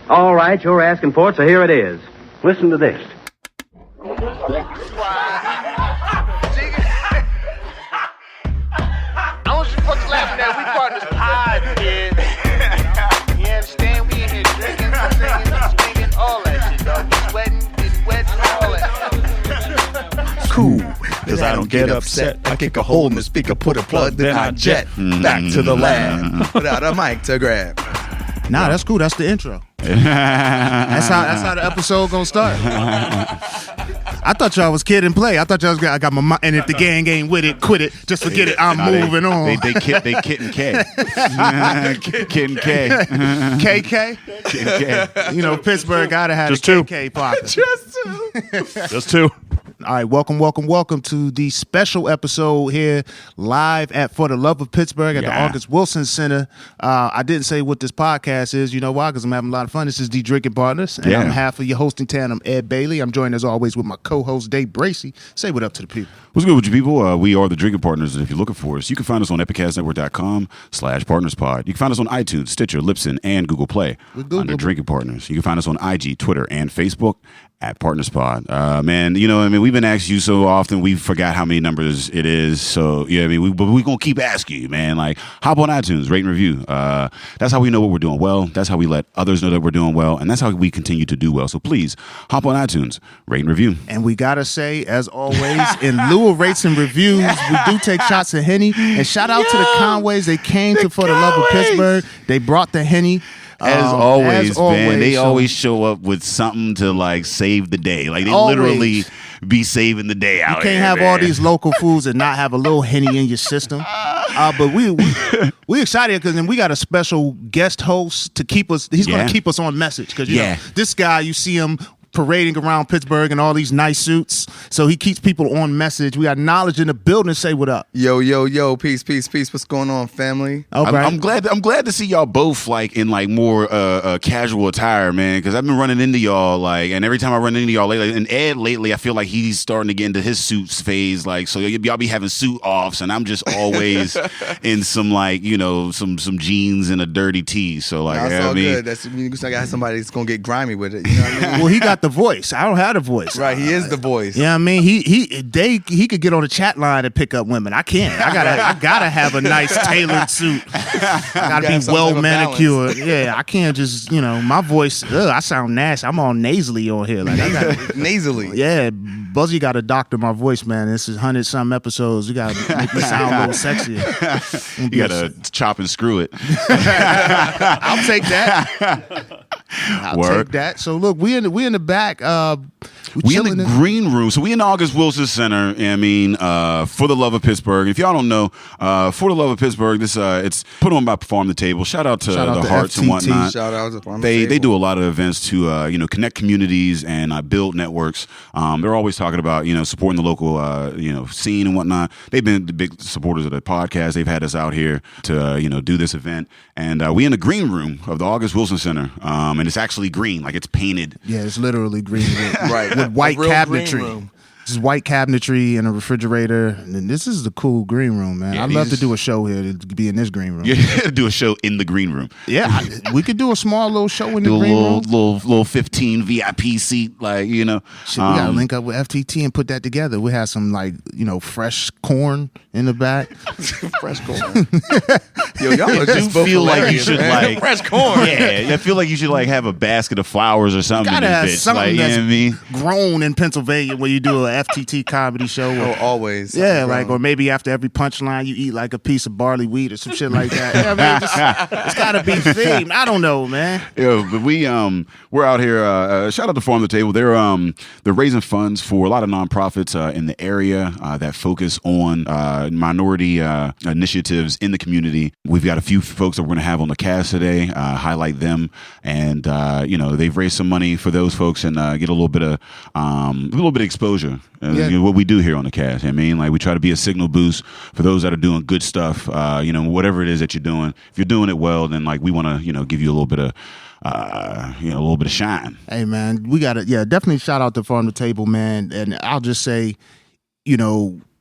All right, you're asking for it, so here it is. Listen to this. I want you folks laughing at we partners pod, kid. You understand? We in here drinking, singing, swinging, all that shit, dog. We sweating, getting wet, and all that. Cool, cause I don't get upset. I kick a hole in the speaker, put a plug, then I jet back to the lab without a mic to grab. Nah, that's cool. That's the intro. That's how the episode gonna start. I thought y'all was Kid and Play. I thought y'all was I got my mind, and if the gang ain't with it, quit it. Just forget it. I'm moving on. They Kit and K. Kit and K. KK. Kit and K. You know, Pittsburgh gotta have Just a two. KK pocket. Just two. All right, welcome to the special episode here live at For the Love of Pittsburgh at the August Wilson Center. I didn't say what this podcast is. You know why? Because I'm having a lot of fun. This is the Drinking Partners, and I'm half of your hosting tandem, Ed Bailey. I'm joined as always with my co-host, Dave Bracey. Say what up to the people. What's good with you people? We are the Drinking Partners, and if you're looking for us, you can find us on epicastnetwork.com/partnerspod. You can find us on iTunes, Stitcher, Libsyn, and Google Play under Drinking Partners. You can find us on IG, Twitter, and Facebook at PartnersPod. Man, you know, I mean, we've been asking you so often, we forgot how many numbers it is. So, yeah, I mean, but we're going to keep asking you, man. Like, hop on iTunes, rate and review. That's how we know what we're doing well. That's how we let others know that we're doing well. And that's how we continue to do well. So please, hop on iTunes, rate and review. And we got to say, as always, in lieu of rates and reviews, we do take shots of Henny. And shout out to the Conways. They came to For the Love of Pittsburgh. They brought the Henny. As always, man, they always show up with something to like save the day. Like they literally be saving the day out. You can't have all these local foods and not have a little Henny in your system. But we excited because then we got a special guest host to keep us. He's going to keep us on message because you know this guy. You see him parading around Pittsburgh in all these nice suits, so he keeps people on message. We got Knowledge in the building. Say what up. Yo, peace. What's going on, family? Okay. I'm glad to see y'all both like in like more casual attire, man. Because I've been running into y'all like, and every time I run into y'all lately, and Ed lately, I feel like he's starting to get into his suits phase. Like, so y'all be having suit offs, and I'm just always in some like some jeans and a dirty tee. So like, that's all good. That's I got somebody that's gonna get grimy with it. You know what I mean? Well, he got the voice. I don't have the voice. Right, he is the voice. Yeah, I mean, he could get on the chat line and pick up women. I can't. I gotta have a nice tailored suit. I gotta be well manicured. Yeah, I can't just my voice. I sound nasty. I'm all nasally on here. Like I got nasally. Yeah, Buzzy got to doctor my voice, man. This is 100-some episodes. You gotta make me sound a little sexier. You gotta chop and screw it. I'll take that. I'll take that. So look, we in the back. We in the green room. So we in the August Wilson Center. I mean, For the Love of Pittsburgh. If y'all don't know, For the Love of Pittsburgh, this it's put on by Farm the Table. Shout out to the Hearts FTT. and whatnot. Shout out to Farm the Table. They do a lot of events to connect communities and build networks. They're always talking about supporting the local scene and whatnot. They've been the big supporters of the podcast. They've had us out here to do this event, and we in the green room of the August Wilson Center. And it's actually green, like it's painted. Yeah, it's literally green. Right. With white cabinetry. This is white cabinetry and a refrigerator. And this is the cool green room, man. I'd love to do a show here to be in this green room. Yeah, do a show in the green room. Yeah, we could do a small little show in the green room. Little 15 VIP seat, like, Shit, we gotta link up with FTT and put that together. We have some fresh corn in the back. Fresh corn. Yo, y'all are just feel like you should man. Fresh corn. Yeah, I feel like you should have a basket of flowers or something. Gotta have something that's grown. grown in Pennsylvania when you do a FTT comedy show. Always. Yeah, or maybe after every punchline you eat like a piece of barley wheat or some shit like that. Yeah, I mean, it's gotta be themed. I don't know, man. Yeah, but we're out here. Shout out to Farm the Table. They're raising funds for a lot of nonprofits in the area that focus on minority initiatives in the community. We've got a few folks that we're going to have on the cast today. Highlight them, and they've raised some money for those folks and get a little bit of exposure. What we do here on the cast. I mean, we try to be a signal boost for those that are doing good stuff. Whatever it is that you're doing. If you're doing it well, then we want to give you a little bit of a little bit of shine. Hey man, we got to definitely shout out to Farm to Table, man. And I'll just say,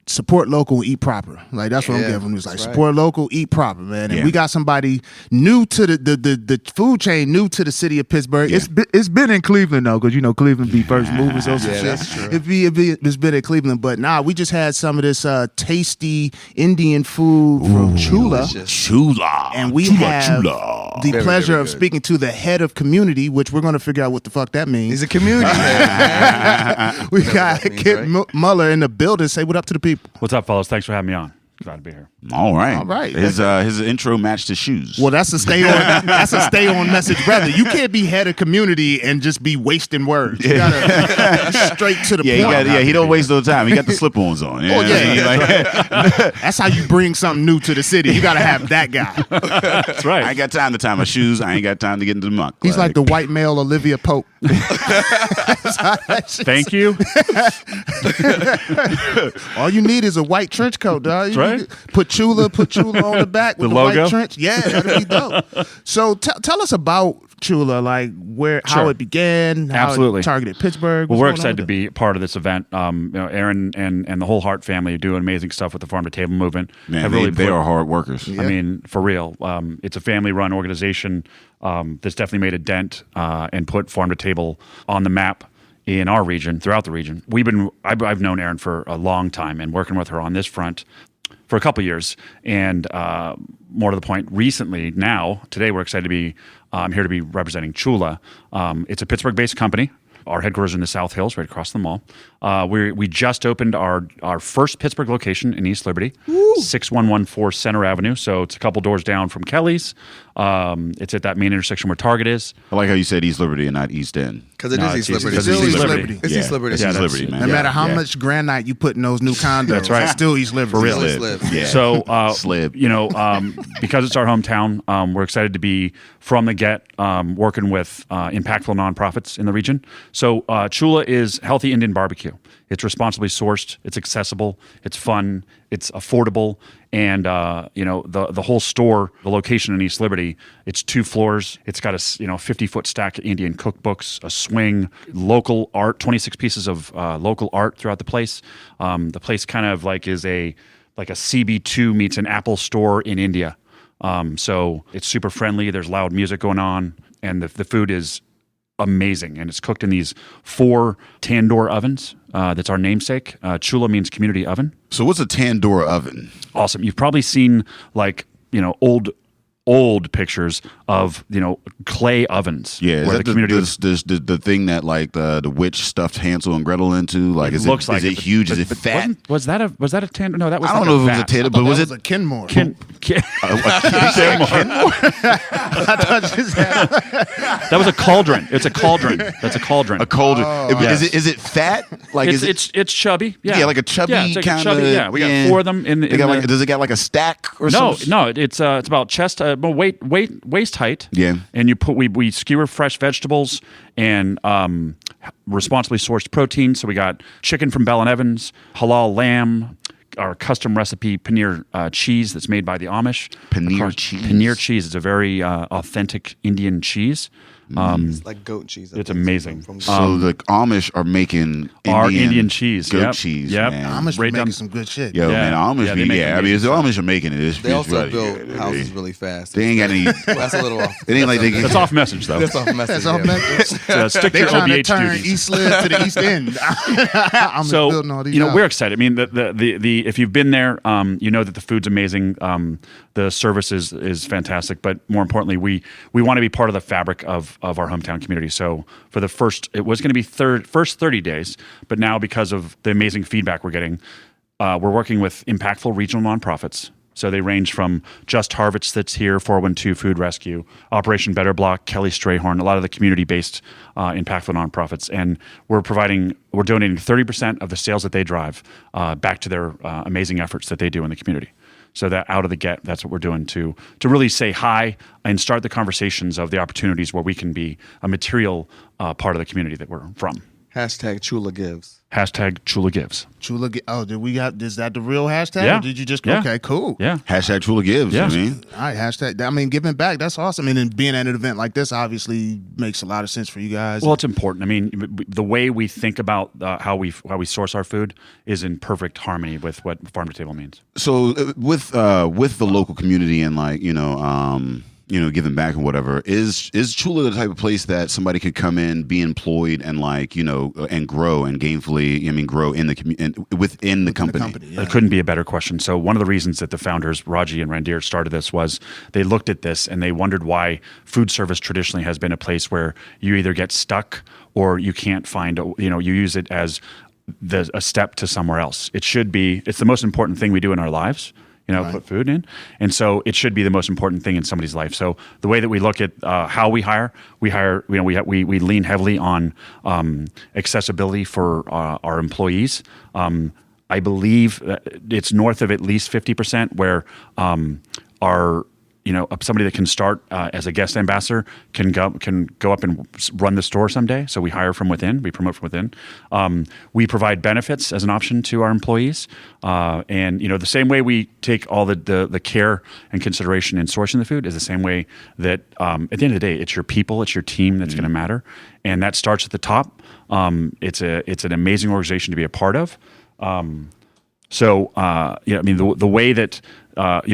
support local, eat proper. Like that's what I'm getting from this. Like support local, eat proper, man. And we got somebody new to the food chain, new to the city of Pittsburgh. Yeah. It's been in Cleveland though, because Cleveland be first movers. Those shit. That's true. It's been in Cleveland, but we just had some of this tasty Indian food from Choolah, and we have the pleasure of speaking to the head of community, which we're going to figure out what the fuck that means. He's a community head. We got Kit Mueller in the building. Say what up to the people. What's up, fellas? Thanks for having me on. Glad to be here. All right. His intro matched his shoes. Well, that's a stay on. That's a stay on message, brother. You can't be head of community and just be wasting words. You gotta straight to the point. He don't waste no time. He got the slip-ons on. That's how you bring something new to the city. You gotta have that guy. That's right. I ain't got time to tie my shoes. I ain't got time to get into the muck. He's like the white male Olivia Pope. Thank you. All you need is a white trench coat, dog. That's right. Put Choolah on the back with the logo? white trench. Yeah, that'd be dope. So tell us about Choolah, like how it began, how Absolutely. it targeted Pittsburgh. Well, we're excited to be part of this event. Aaron and the whole Hart family do amazing stuff with the Farm to Table movement. Man, they are hard workers. I mean, for real. It's a family-run organization that's definitely made a dent and put Farm to Table on the map in our region, throughout the region. I've known Erin for a long time and working with her on this front for a couple of years. And more to the point, recently, today we're excited to be here to be representing Choolah. It's a Pittsburgh-based company. Our headquarters are in the South Hills, right across the mall. We just opened our first Pittsburgh location in East Liberty, 6114 Center Avenue. So it's a couple doors down from Kelly's. It's at that main intersection where Target is. I like how you said East Liberty and not East End. Because it is East Liberty. It's East Liberty. It's East Liberty. It's East Liberty, man. No matter how much granite you put in those new condos, That's right. It's still East Liberty. For real. Slib. Yeah. So, Slib. Because it's our hometown, we're excited to be from the get working with impactful nonprofits in the region. So Choolah is healthy Indian barbecue. It's responsibly sourced. It's accessible. It's fun. It's affordable. And the whole store, the location in East Liberty, it's 2 floors. It's got a 50-foot stack of Indian cookbooks, a swing, local art, 26 pieces of local art throughout the place. The place kind of is a CB2 meets an Apple store in India. So it's super friendly. There's loud music going on, and the food is amazing. And it's cooked in these 4 tandoor ovens. That's our namesake. Choolah means community oven. So what's a tandoor oven? Awesome. You've probably seen old pictures of clay ovens. Yeah, is where that the community the thing that the witch stuffed Hansel and Gretel into? Like, is it huge? Is it fat? Was that a tandoor? No, that was. I don't know if it was a tandoor, but was it a Kenmore? That was a cauldron. It's a cauldron. That's a cauldron. A cauldron. Yes. Is it fat? Like it's chubby. Yeah, like a chubby it's kind of. Yeah, we got 4 of them in the. Does it got like a stack or something? No. It's about chest, waist height. Yeah. And we skewer fresh vegetables and responsibly sourced protein. So we got chicken from Bell and Evans, halal lamb, our custom recipe paneer cheese that's made by the Amish. Paneer cheese is a very authentic Indian cheese. It's like goat cheese. It's amazing. So the Amish are making our Indian cheese, goat cheese. Yep. Man. Amish Right making down- some good shit. Yo, man, Amish. they make I mean, the Amish are making it. They also build houses really fast. They ain't got any. That's a little off. It ain't like they. That's off message though. That's off message. That's all meant. Stick to They your trying to OBH turn duties. East Lib to the East End. I'm So building all these houses. we're excited. I mean, the if you've been there, you know that the food's amazing. The service is fantastic, but more importantly, we want to be part of the fabric of our hometown community. So for it was going to be first 30 days, but now because of the amazing feedback we're getting, we're working with impactful regional nonprofits. So they range from Just Harvest that's here, 412 Food Rescue, Operation Better Block, Kelly Strayhorn, a lot of the community-based impactful nonprofits. And we're donating 30% of the sales that they drive back to their amazing efforts that they do in the community. So that out of the get, that's what we're doing to really say hi and start the conversations of the opportunities where we can be a material part of the community that we're from. Hashtag Choolah gives. Hashtag Choolah gives. Did we got? Is that the real hashtag? Yeah. Or did you just? Yeah. Okay, cool. Yeah. Hashtag Choolah gives. Yeah. I mean, All right, hashtag. I mean, giving back. That's awesome. And being at an event like this obviously makes a lot of sense for you guys. Well, it's important. I mean, the way we think about how we source our food is in perfect harmony with what farm to table means. so with the local community and like giving back and whatever, is Choolah the type of place that somebody could come in, be employed, and like and grow and gainfully, grow in the within the company? yeah. It couldn't be a better question. So one of the reasons that the founders, Raji and Randir, started this was they looked at this and they wondered why food service traditionally has been a place where you either get stuck or you can't find, you use it as a step to somewhere else. It's the most important thing we do in our lives. Right. Put food in. And so it should be the most important thing in somebody's life. So the way that we look at how we hire, we lean heavily on accessibility for our employees. I believe that it's north of at least 50% where somebody that can start as a guest ambassador can go up and run the store someday. So we hire from within, we promote from within. We provide benefits as an option to our employees, and the same way we take all the care and consideration in sourcing the food is the same way that at the end of the day, it's your people, it's your team that's going to matter, and that starts at the top. It's an amazing organization to be a part of. The way that our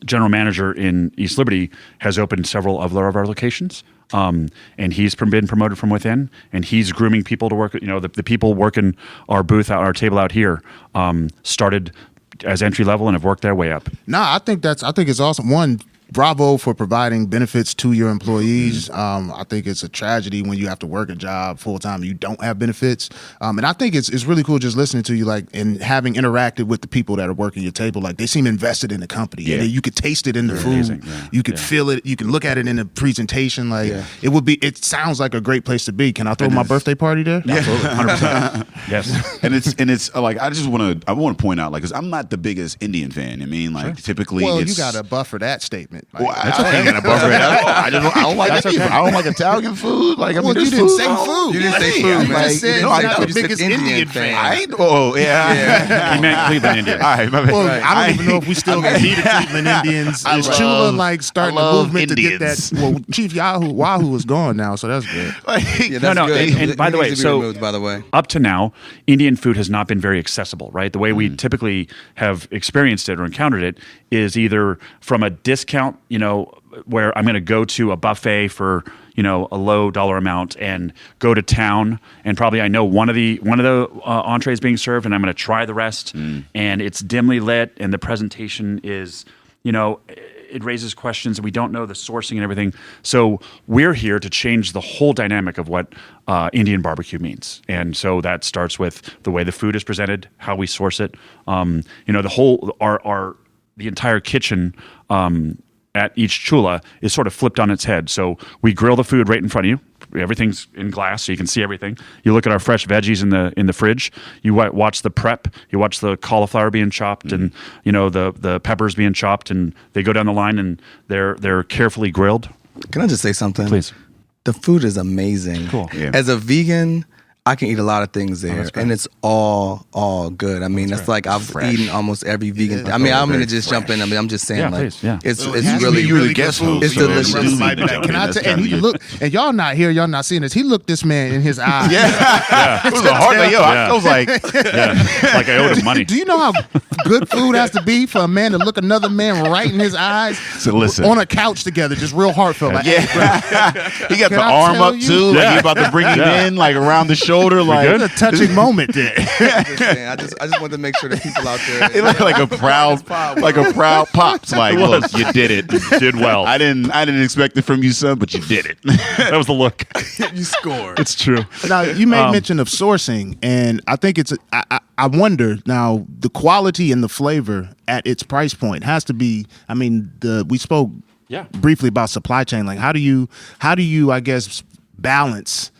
general manager in East Liberty has opened several of our locations, and he's been promoted from within, and he's grooming people to work. The people working our booth out, our table out here, started as entry level and have worked their way up. No, I think it's awesome. One, bravo for providing benefits to your employees. I think it's a tragedy when you have to work a job full time and you don't have benefits. And I think it's really cool just listening to you, like, and having interacted with the people that are working your table. Like, they seem invested in the company. Yeah. And you could taste it in the food. Amazing. Yeah. You could feel it. You can look at it in the presentation. Like, it sounds like a great place to be. Can I throw my birthday party there? Yeah. Absolutely, 100%. Yes. and it's like I want to point out, like, because I'm not the biggest Indian fan. Typically, Well, it's, you got to buffer that statement. Like, Well, I ain't got a buffer it up. I don't like That's Indian okay. food. I don't like Italian food. Like, Well, you didn't say food. You didn't say food. You just said No, you're I not thought the you said biggest Indian Indian fan. I ain't. Oh, yeah. He meant Cleveland Indians. All right, my bad. Well, I don't even know if we still gonna be the Cleveland Indians. Is Choolah like starting a movement to get that? Well, Chief Wahoo is gone now, so that's good. Yeah, that's No, good. and by the way, It needs to be so removed, by the way. up to now, Indian food has not been very accessible, right? The way we typically have experienced it or encountered it is either from a discount, where I'm going to go to a buffet for a low dollar amount and go to town, and probably I know one of the entrees being served, and I'm going to try the rest, and it's dimly lit, and the presentation is it raises questions, and we don't know the sourcing and everything. So we're here to change the whole dynamic of what Indian barbecue means, and so that starts with the way the food is presented, how we source it. The entire kitchen at each Choolah is sort of flipped on its head. So we grill the food right in front of you. Everything's in glass, so you can see everything. You look at our fresh veggies in the fridge. You watch the prep. You watch the cauliflower being chopped, and the peppers being chopped, and they go down the line, and they're carefully grilled. Can I just say something? Please. The food is amazing. Cool. Yeah. As a vegan, I can eat a lot of things there, and it's all good. I mean, it's like I've eaten almost every vegan thing. I mean, I'm going to just jump in. I mean, I'm just saying, it's really really guest good. host. It's delicious. Can I tell? And he look, and y'all not here, y'all not seeing this. He looked this man in his eyes. It was a hard day. I was like, like I owed him money. Do you know how good food has to be for a man to look another man right in his eyes? So listen. On a couch together, just real heartfelt. Like, he got the arm up too. Like, he about to bring him in, like around the shoulder. Like, it's a touching moment there. I just wanted to make sure that people out there. it looked like a proud pops. Like, look, you did it. You did well. I didn't expect it from you, son, but you did it. That was the look. You scored. It's true. Now, you made mention of sourcing, and I think I wonder now, the quality and the flavor at its price point has to be. I mean, we spoke briefly about supply chain. Like, how do you I guess balance,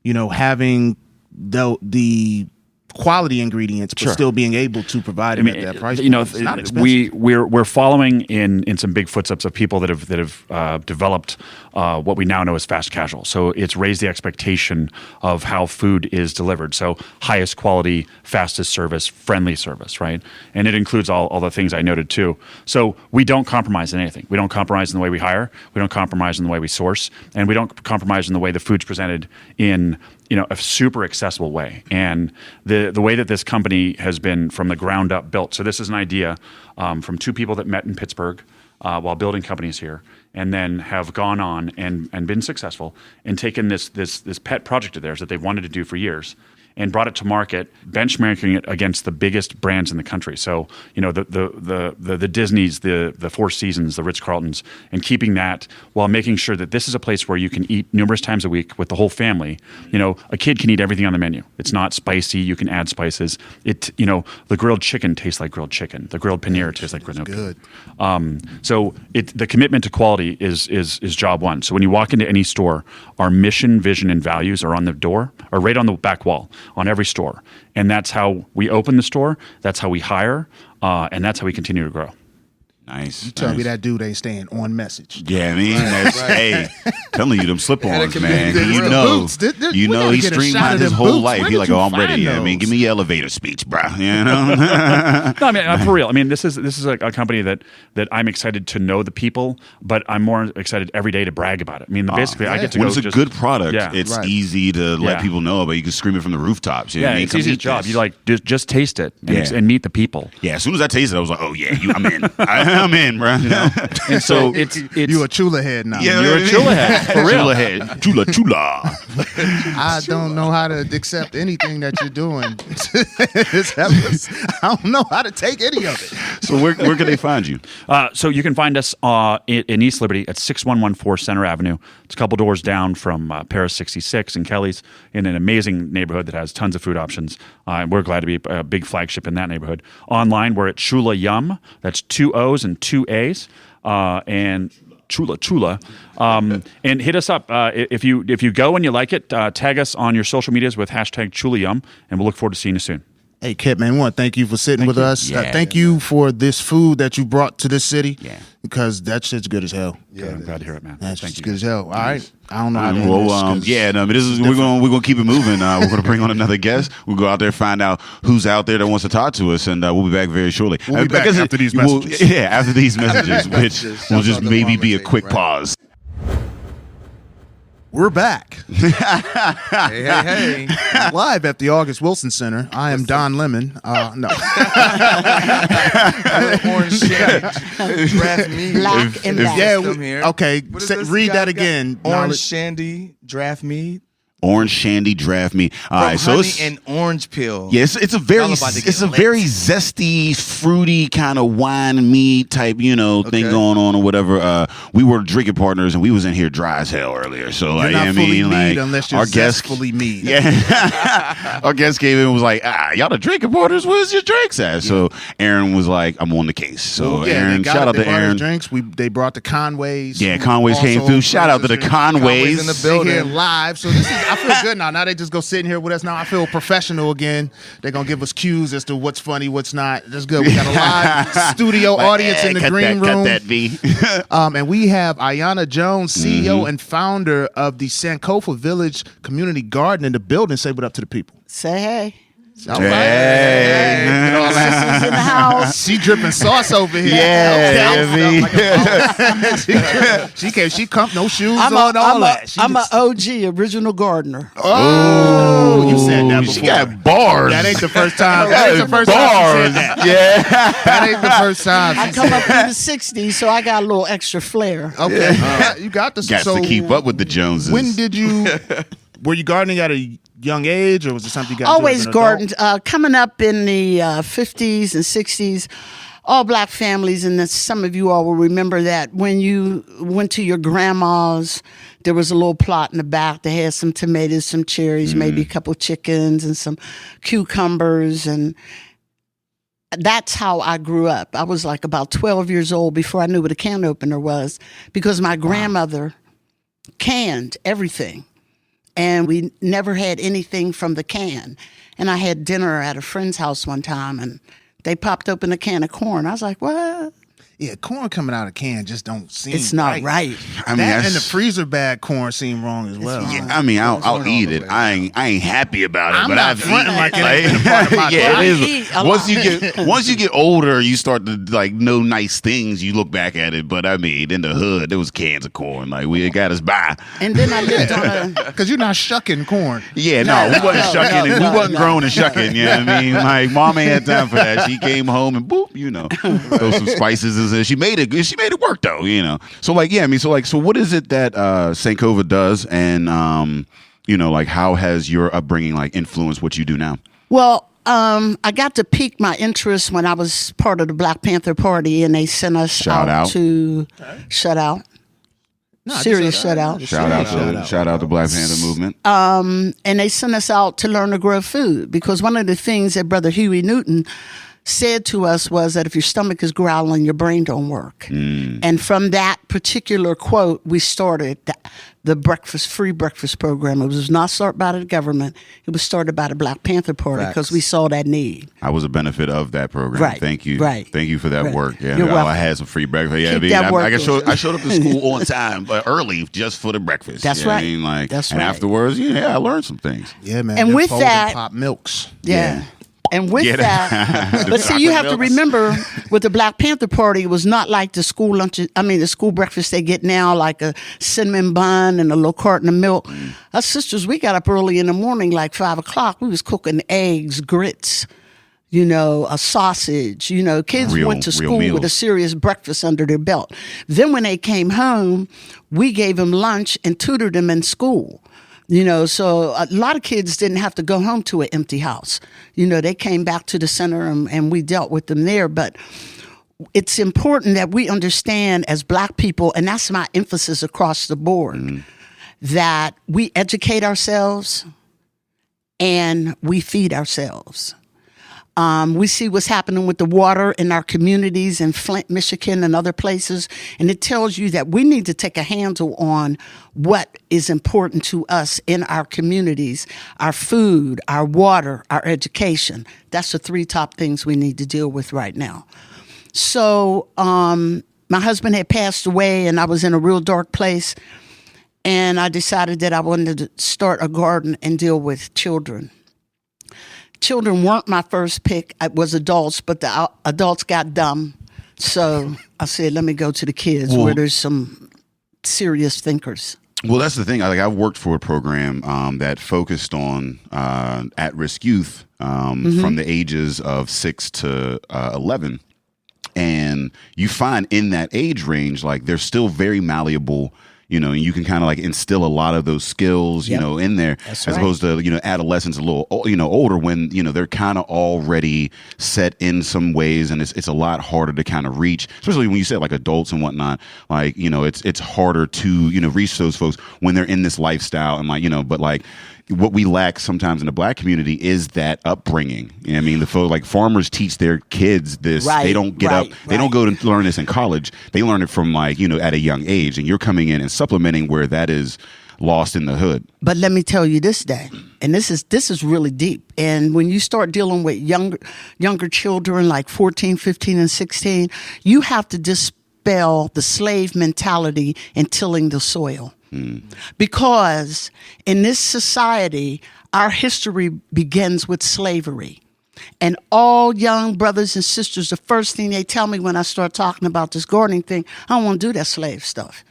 having the quality ingredients, but still being able to provide it at that price. It's not expensive. We're following in some big footsteps of people that have developed what we now know as fast casual. So it's raised the expectation of how food is delivered. So highest quality, fastest service, friendly service, right? And it includes all the things I noted too. So we don't compromise in anything. We don't compromise in the way we hire. We don't compromise in the way we source, and we don't compromise in the way the food's presented in a super accessible way. And the way that this company has been from the ground up built. So this is an idea from two people that met in Pittsburgh while building companies here, and then have gone on and been successful and taken this pet project of theirs that they've wanted to do for years and brought it to market, benchmarking it against the biggest brands in the country. So, the Disneys, the Four Seasons, the Ritz-Carltons, and keeping that while making sure that this is a place where you can eat numerous times a week with the whole family. A kid can eat everything on the menu. It's not spicy. You can add spices. The grilled chicken tastes like grilled chicken. The grilled paneer tastes like grilled good. So the commitment to quality is job one. So when you walk into any store, our mission, vision, and values are on the door, or right on the back wall, on every store. And that's how we open the store, that's how we hire, and that's how we continue to grow. Nice. You tell me that dude ain't staying on message. Yeah, I mean, that's, hey, telling you them slip-ons, man. He streamlined his whole life. He's like, oh, I'm ready. I mean, give me your elevator speech, bro. No, I mean, for real. I mean, this is a company that I'm excited to know the people, but I'm more excited every day to brag about it. I mean, basically, I get to when go. It's a good product. Yeah. It's easy to let people know, but you can scream it from the rooftops. It's easy to job. You just taste it and meet the people. Yeah, as soon as I tasted it, I was like, oh yeah, I'm in. I'm in, bro. And so it's you a Choolah head now. Yeah, you're a Choolah head for real. Choolah head, Choolah. I don't know how to accept anything that you're doing. I don't know how to take any of it. So where can they find you? So you can find us in East Liberty at 6114 Center Avenue. It's a couple doors down from Paris 66 and Kelly's, in an amazing neighborhood that has tons of food options. We're glad to be a big flagship in that neighborhood. Online, we're at Choolah Yum. That's 2 O's and 2 A's. And Choolah. And hit us up. If you go and you like it, tag us on your social medias with hashtag Choolah Yum, and we'll look forward to seeing you soon. Hey, Kit, man, we want to thank you for sitting with us. Yeah. Thank you for this food that you brought to this city. Yeah. Because that shit's good as hell. Yeah, I'm glad to hear it, man. That's just good as hell. All right. I don't know how to we're gonna keep it moving. We're gonna bring on another guest. We'll go out there, find out who's out there that wants to talk to us, and we'll be back very shortly. We'll be back after these messages. After these messages, which will just maybe be a quick pause. We're back. Hey. Live at the August Wilson Center. I am Don Lemon. No. Orange shandy, draft meat. Black and black. Yeah, okay. Read that again. Orange shandy, draft meat. Orange shandy draft meat. All right, so it's and orange peel. Yes, it's a very zesty, fruity kind of wine meat type, thing going on or whatever. We were drinking partners and we was in here dry as hell earlier. So you're not fully mead unless you're zestfully mead. Yeah, our guest came in and was like, y'all the drinking partners. Where's your drinks at? Yeah. So Aaron was like, I'm on the case. So Aaron, shout out to Aaron. Drinks. They brought the Conways. Yeah, Conways came through. Shout out to the Conways in the building. They're here live. So this is. I feel good now. Now they just go sitting here with us. Now I feel professional again. They're gonna give us cues as to what's funny, what's not. That's good. We got a live studio audience in the green room. Cut that V. And we have Ayana Jones, CEO and founder of the Sankofa Village Community Garden in the building. Say what up to the people. Say hey. All right. Hey. Sisters in the house. She dripping sauce over here. Yeah. She come no shoes on, all that. I'm an OG, original gardener. Oh, you said that before. She got bars. That ain't the first time. That ain't the first time she said that. Yeah. That ain't the first time. I come up through the 60s, so I got a little extra flair. Okay. You got this. Got to keep up with the Joneses. When did you... Were you gardening at a young age, or was it something you got always gardened? Coming up in the 50s and 60s, all black families, and some of you all will remember that when you went to your grandma's, there was a little plot in the back that had some tomatoes, some cherries, maybe a couple chickens, and some cucumbers, and that's how I grew up. I was like about 12 years old before I knew what a can opener was, because my grandmother canned everything. And we never had anything from the can. And I had dinner at a friend's house one time, and they popped open a can of corn. I was like, what? Yeah, corn coming out of can just don't seem. It's not right. I mean, that and the freezer bag corn seem wrong as well. Yeah, I mean, I'll eat it. I ain't happy about it, I'm but not I've fronting eaten like it. it ain't been a part of my Yeah, diet. it is. I eat Once you get older, you start to like know nice things. You look back at it, but I mean, in the hood, there was cans of corn. Like we got us by. And then I lived on a. Because you're not shucking corn. Yeah, no, we wasn't shucking, and we wasn't growing and shucking. You know what I mean? Like mom ain't had time for that. She came home and boop, throw some spices and she made it. She made it work though, So like, yeah, I mean, so what is it that Sankofa does, and like how has your upbringing like influenced what you do now? Well, I got to pique my interest when I was part of the Black Panther Party, and they sent us to shut out. Serious shut out. Shout out to Black Panther movement. And they sent us out to learn to grow food, because one of the things that Brother Huey Newton said to us was that if your stomach is growling, your brain don't work. And from that particular quote, we started the free breakfast program. It was not started by the government. It was started by the Black Panther Party, because we saw that need. I was a benefit of that program. Right. Thank you. Right. Thank you for that work. Yeah, You're welcome. I had some free breakfast. Yeah, Keep that work I showed up to school on time, but early just for the breakfast. That's right. That's and right. afterwards, I learned some things. Yeah, man. And with folding that, pop milks. Yeah. And with that, but see, you have to milks. remember, with the Black Panther Party, it was not like the school the school breakfast they get now, like a cinnamon bun and a little carton of milk. Us sisters, we got up early in the morning, like 5 o'clock. We was cooking eggs, grits, a sausage. Kids went to school with a serious breakfast under their belt. Then when they came home, we gave them lunch and tutored them in school. So a lot of kids didn't have to go home to an empty house. They came back to the center and we dealt with them there. But it's important that we understand as Black people, and that's my emphasis across the board, that we educate ourselves and we feed ourselves. We see what's happening with the water in our communities in Flint, Michigan, and other places. And it tells you that we need to take a handle on what is important to us in our communities: our food, our water, our education. That's the 3 top things we need to deal with right now. So my husband had passed away, and I was in a real dark place. And I decided that I wanted to start a garden and deal with children. Children weren't my first pick. It was adults, but the adults got dumb. So I said, let me go to the kids where there's some serious thinkers. Well, that's the thing. I've worked for a program that focused on at-risk youth from the ages of 6 to 11. And you find in that age range, like they're still very malleable, and you can kind of like instill a lot of those skills, in there, That's as right. opposed to, adolescents a little, older when, they're kind of already set in some ways, and it's a lot harder to kind of reach, especially when you say like adults and whatnot, like, it's harder to, reach those folks when they're in this lifestyle and like, but like, what we lack sometimes in the Black community is that upbringing. I mean, like farmers teach their kids this. Right, they don't get up. They don't go to learn this in college. They learn it from like, at a young age. And you're coming in and supplementing where that is lost in the hood. But let me tell you this, Day, and this is really deep. And when you start dealing with younger children like 14, 15, and 16, you have to dispel the slave mentality in tilling the soil. Because in this society, our history begins with slavery. And all young brothers and sisters, the first thing they tell me when I start talking about this gardening thing, I don't want to do that slave stuff.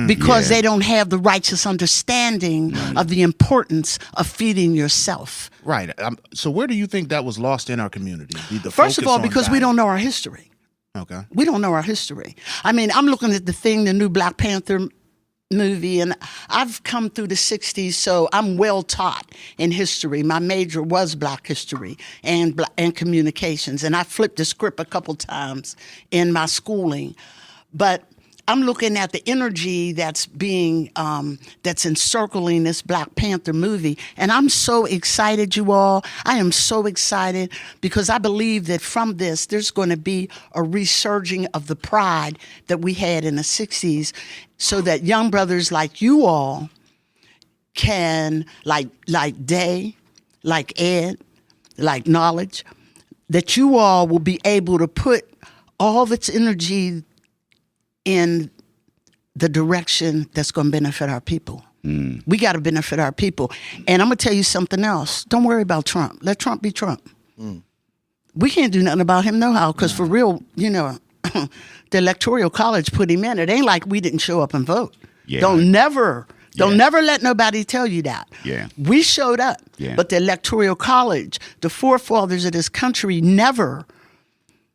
Because they don't have the righteous understanding of the importance of feeding yourself. Right. So where do you think that was lost in our community? First of all, because we don't know our history. Okay. We don't know our history. I mean, I'm looking at the new Black Panther movie, and I've come through the 60s, so I'm well taught in history. My major was Black history and communications, and I flipped the script a couple times in my schooling. But I'm looking at the energy that's that's encircling this Black Panther movie, and I'm so excited, you all. I am so excited because I believe that from this, there's going to be a resurging of the pride that we had in the 60s, so that young brothers like you all can, like Day, like ed, like knowledge, that you all will be able to put all of its energy in the direction that's going to benefit our people. We got to benefit our people. And I'm going to tell you something else. Don't worry about Trump. Let Trump be Trump. We can't do nothing about him no how, because for real, the Electoral College put him in. It ain't like we didn't show up and vote. Don't never let nobody tell you that. We showed up. But the Electoral College, the forefathers of this country, never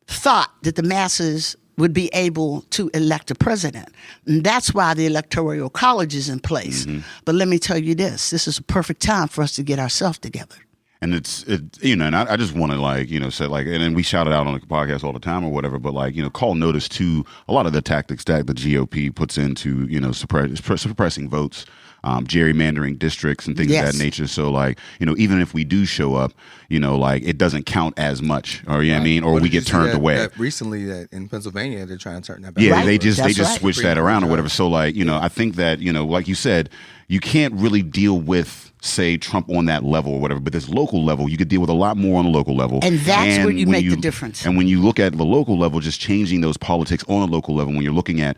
thought that the masses would be able to elect a president. And that's why the Electoral College is in place. But let me tell you this is a perfect time for us to get ourselves together. And and I just want to say and we shout it out on the podcast all the time or whatever, but call notice to a lot of the tactics that the GOP puts into, suppressing votes, gerrymandering districts and things of that nature. So even if we do show up, it doesn't count as much, or or we get turned away. Recently that in Pennsylvania, they're trying to turn that back. They just switched that around or whatever. So I think that, like you said, you can't really deal with, say, Trump on that level or whatever, but this local level, you could deal with a lot more on the local level. And that's where you make the difference. And when you look at the local level, just changing those politics on a local level, when you're looking at,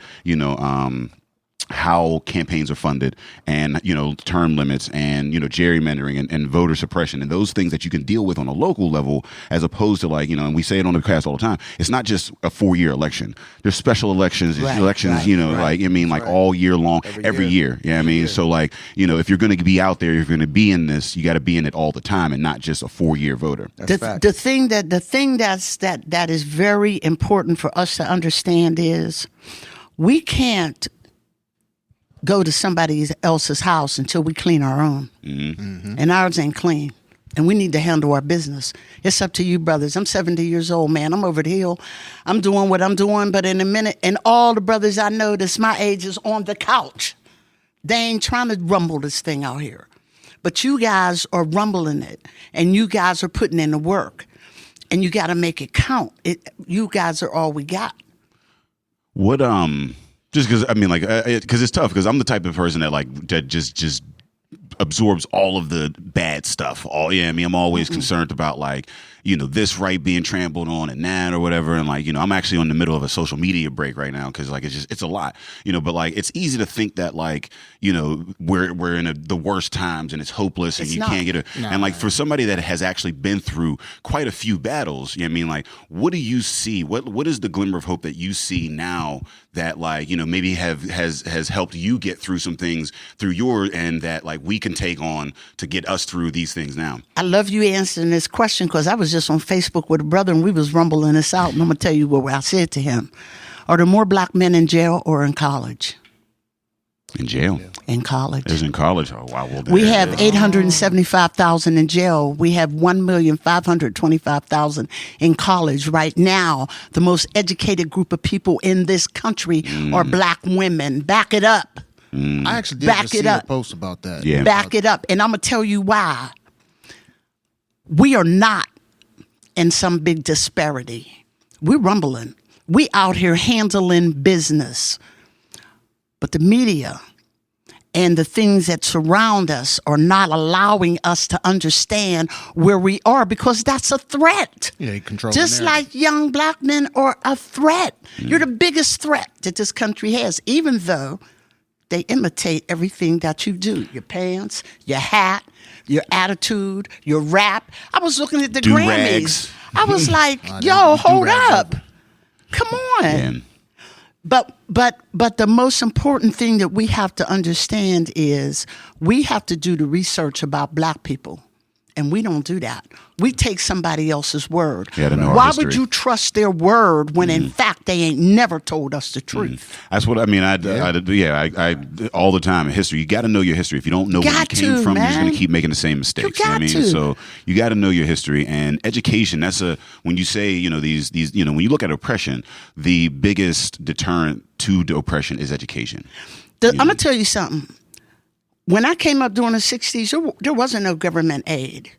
how campaigns are funded and, term limits and, gerrymandering and voter suppression and those things that you can deal with on a local level, as opposed to and we say it on the cast all the time, it's not just a 4-year election. There's special elections, all year long, every year. So if you're going to be out there, you're going to be in this, you got to be in it all the time and not just a 4-year voter. The thing that is very important for us to understand is we can't go to somebody else's house until we clean our own. And ours ain't clean. And we need to handle our business. It's up to you, brothers. I'm 70 years old, man. I'm over the hill. I'm doing what I'm doing. But in a minute, and all the brothers I know that's my age is on the couch. They ain't trying to rumble this thing out here. But you guys are rumbling it. And you guys are putting in the work. And you got to make it count. You guys are all we got. What, just because because it's tough, because I'm the type of person that just absorbs all of the bad stuff. I'm always concerned about this right being trampled on and that or whatever. And I'm actually in the middle of a social media break right now because it's a lot, but it's easy to think that we're in the worst times and it's hopeless and you can't get it. And for somebody that has actually been through quite a few battles, what do you see? What is the glimmer of hope that you see now that maybe has helped you get through some things through your end that we can take on to get us through these things now? I love you answering this question, because I was just on Facebook with a brother and we was rumbling this out, and I'm going to tell you what I said to him. Are there more black men in jail or in college? In jail. In college. Is in college. Oh, wow. Well, we have 875,000 in jail. We have 1,525,000 in college right now. The most educated group of people in this country are black women. Back it up. I actually did see a post about that. Yeah. Back it up. And I'm going to tell you why. We are not in some big disparity. We're rumbling. We out here handling business. But the media and the things that surround us are not allowing us to understand where we are, because that's a threat. Yeah, you control just like young black men are a threat. You're the biggest threat that this country has, even though they imitate everything that you do. Your pants, your hat, your attitude, your rap. I was looking at the Grammys. I was like, yo, hold up. Come on. Man. But the most important thing that we have to understand is we have to do the research about black people. And we don't do that. We take somebody else's word. Why would you trust their word when in fact they ain't never told us the truth? That's what I mean. I all the time in history, you got to know your history. If you don't know where you came from, you're just going to keep making the same mistakes. So you got to know your history. And education, that's when you say, these when you look at oppression, the biggest deterrent to the oppression is education. I'm going to tell you something. When I came up during the 60s, there wasn't no government aid.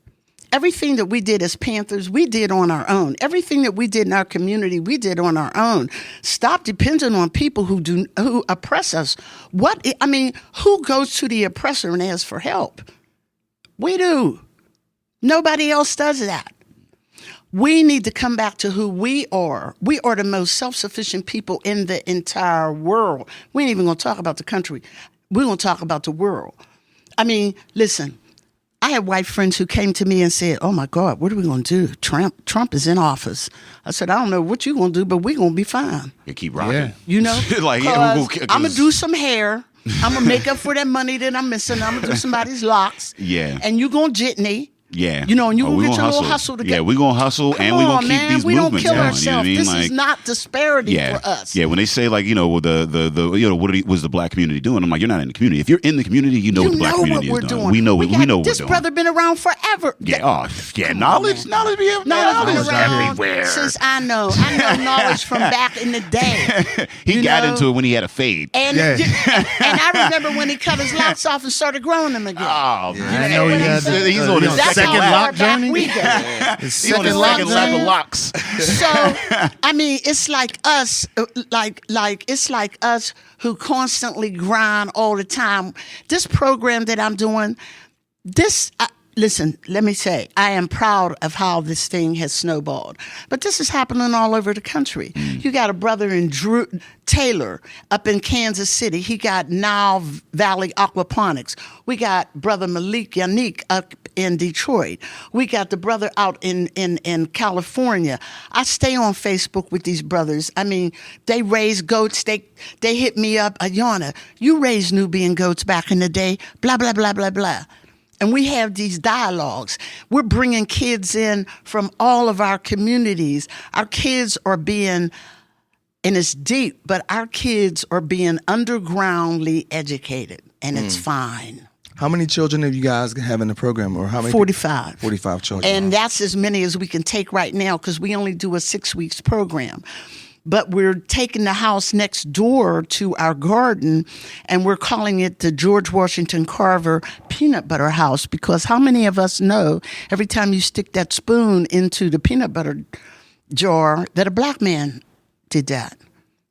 Everything that we did as Panthers, we did on our own. Everything that we did in our community, we did on our own. Stop depending on people who oppress us. Who goes to the oppressor and asks for help? We do. Nobody else does that. We need to come back to who we are. We are the most self-sufficient people in the entire world. We ain't even going to talk about the country. We're going to talk about the world. I mean, listen, I had white friends who came to me and said, oh, my God, what are we going to do? Trump is in office. I said, I don't know what you're going to do, but we're going to be fine. You keep rocking. Yeah. You know? Like, I'm going to do some hair. I'm going to make up for that money that I'm missing. I'm going to do somebody's locks. Yeah. And you're going to jitney. Yeah. You know, and you're going to get your hustle. little hustle together. Yeah, we're going to hustle and we're going to keep these we movements don't kill going. ourselves. You know what I mean? This Like, is not disparity for us. Yeah, when they say like, what was the black community doing? I'm like, you're not in the community. If you're in the community, you know what the black community is doing. We know what we're doing. This brother been around forever. Knowledge be everywhere. Since I know knowledge from back in the day. He got into it when he had a fade. And I remember when he cut his locks off and started growing them again. Oh, I know he's on his second lock journey. He's on his second lap of locks. So, I mean, it's like us, it's like us who constantly grind all the time. This program that I'm doing, listen, let me say, I am proud of how this thing has snowballed. But this is happening all over the country. You got a brother in Drew Taylor up in Kansas City. He got Nile Valley Aquaponics. We got brother Malik Yannick up in Detroit. We got the brother out in California. I stay on Facebook with these brothers. I mean, they raise goats. They hit me up, Ayana, you raised Nubian goats back in the day, blah, blah, blah, blah, blah. And we have these dialogues. We're bringing kids in from all of our communities. Our kids are being, and it's deep, but our kids are being undergroundly educated, and it's fine. How many children have you guys have in the program, or how many? 45. 45 children. And that's as many as we can take right now because we only do a 6 weeks program. But we're taking the house next door to our garden, and we're calling it the George Washington Carver Peanut Butter House, because how many of us know every time you stick that spoon into the peanut butter jar that a black man did that?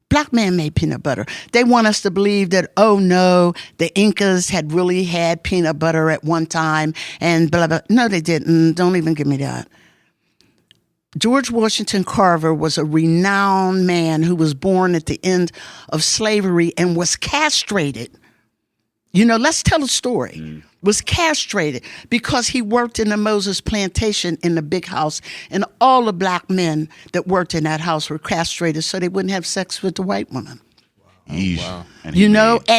Black man made peanut butter. They want us to believe that, oh no, the Incas had really had peanut butter at one time and blah, blah. No, they didn't. Don't even give me that. George Washington Carver was a renowned man who was born at the end of slavery and was castrated. You know, let's tell a story. Was castrated because he worked in the Moses plantation in the big house, and all the black men that worked in that house were castrated so they wouldn't have sex with the white woman. Wow. And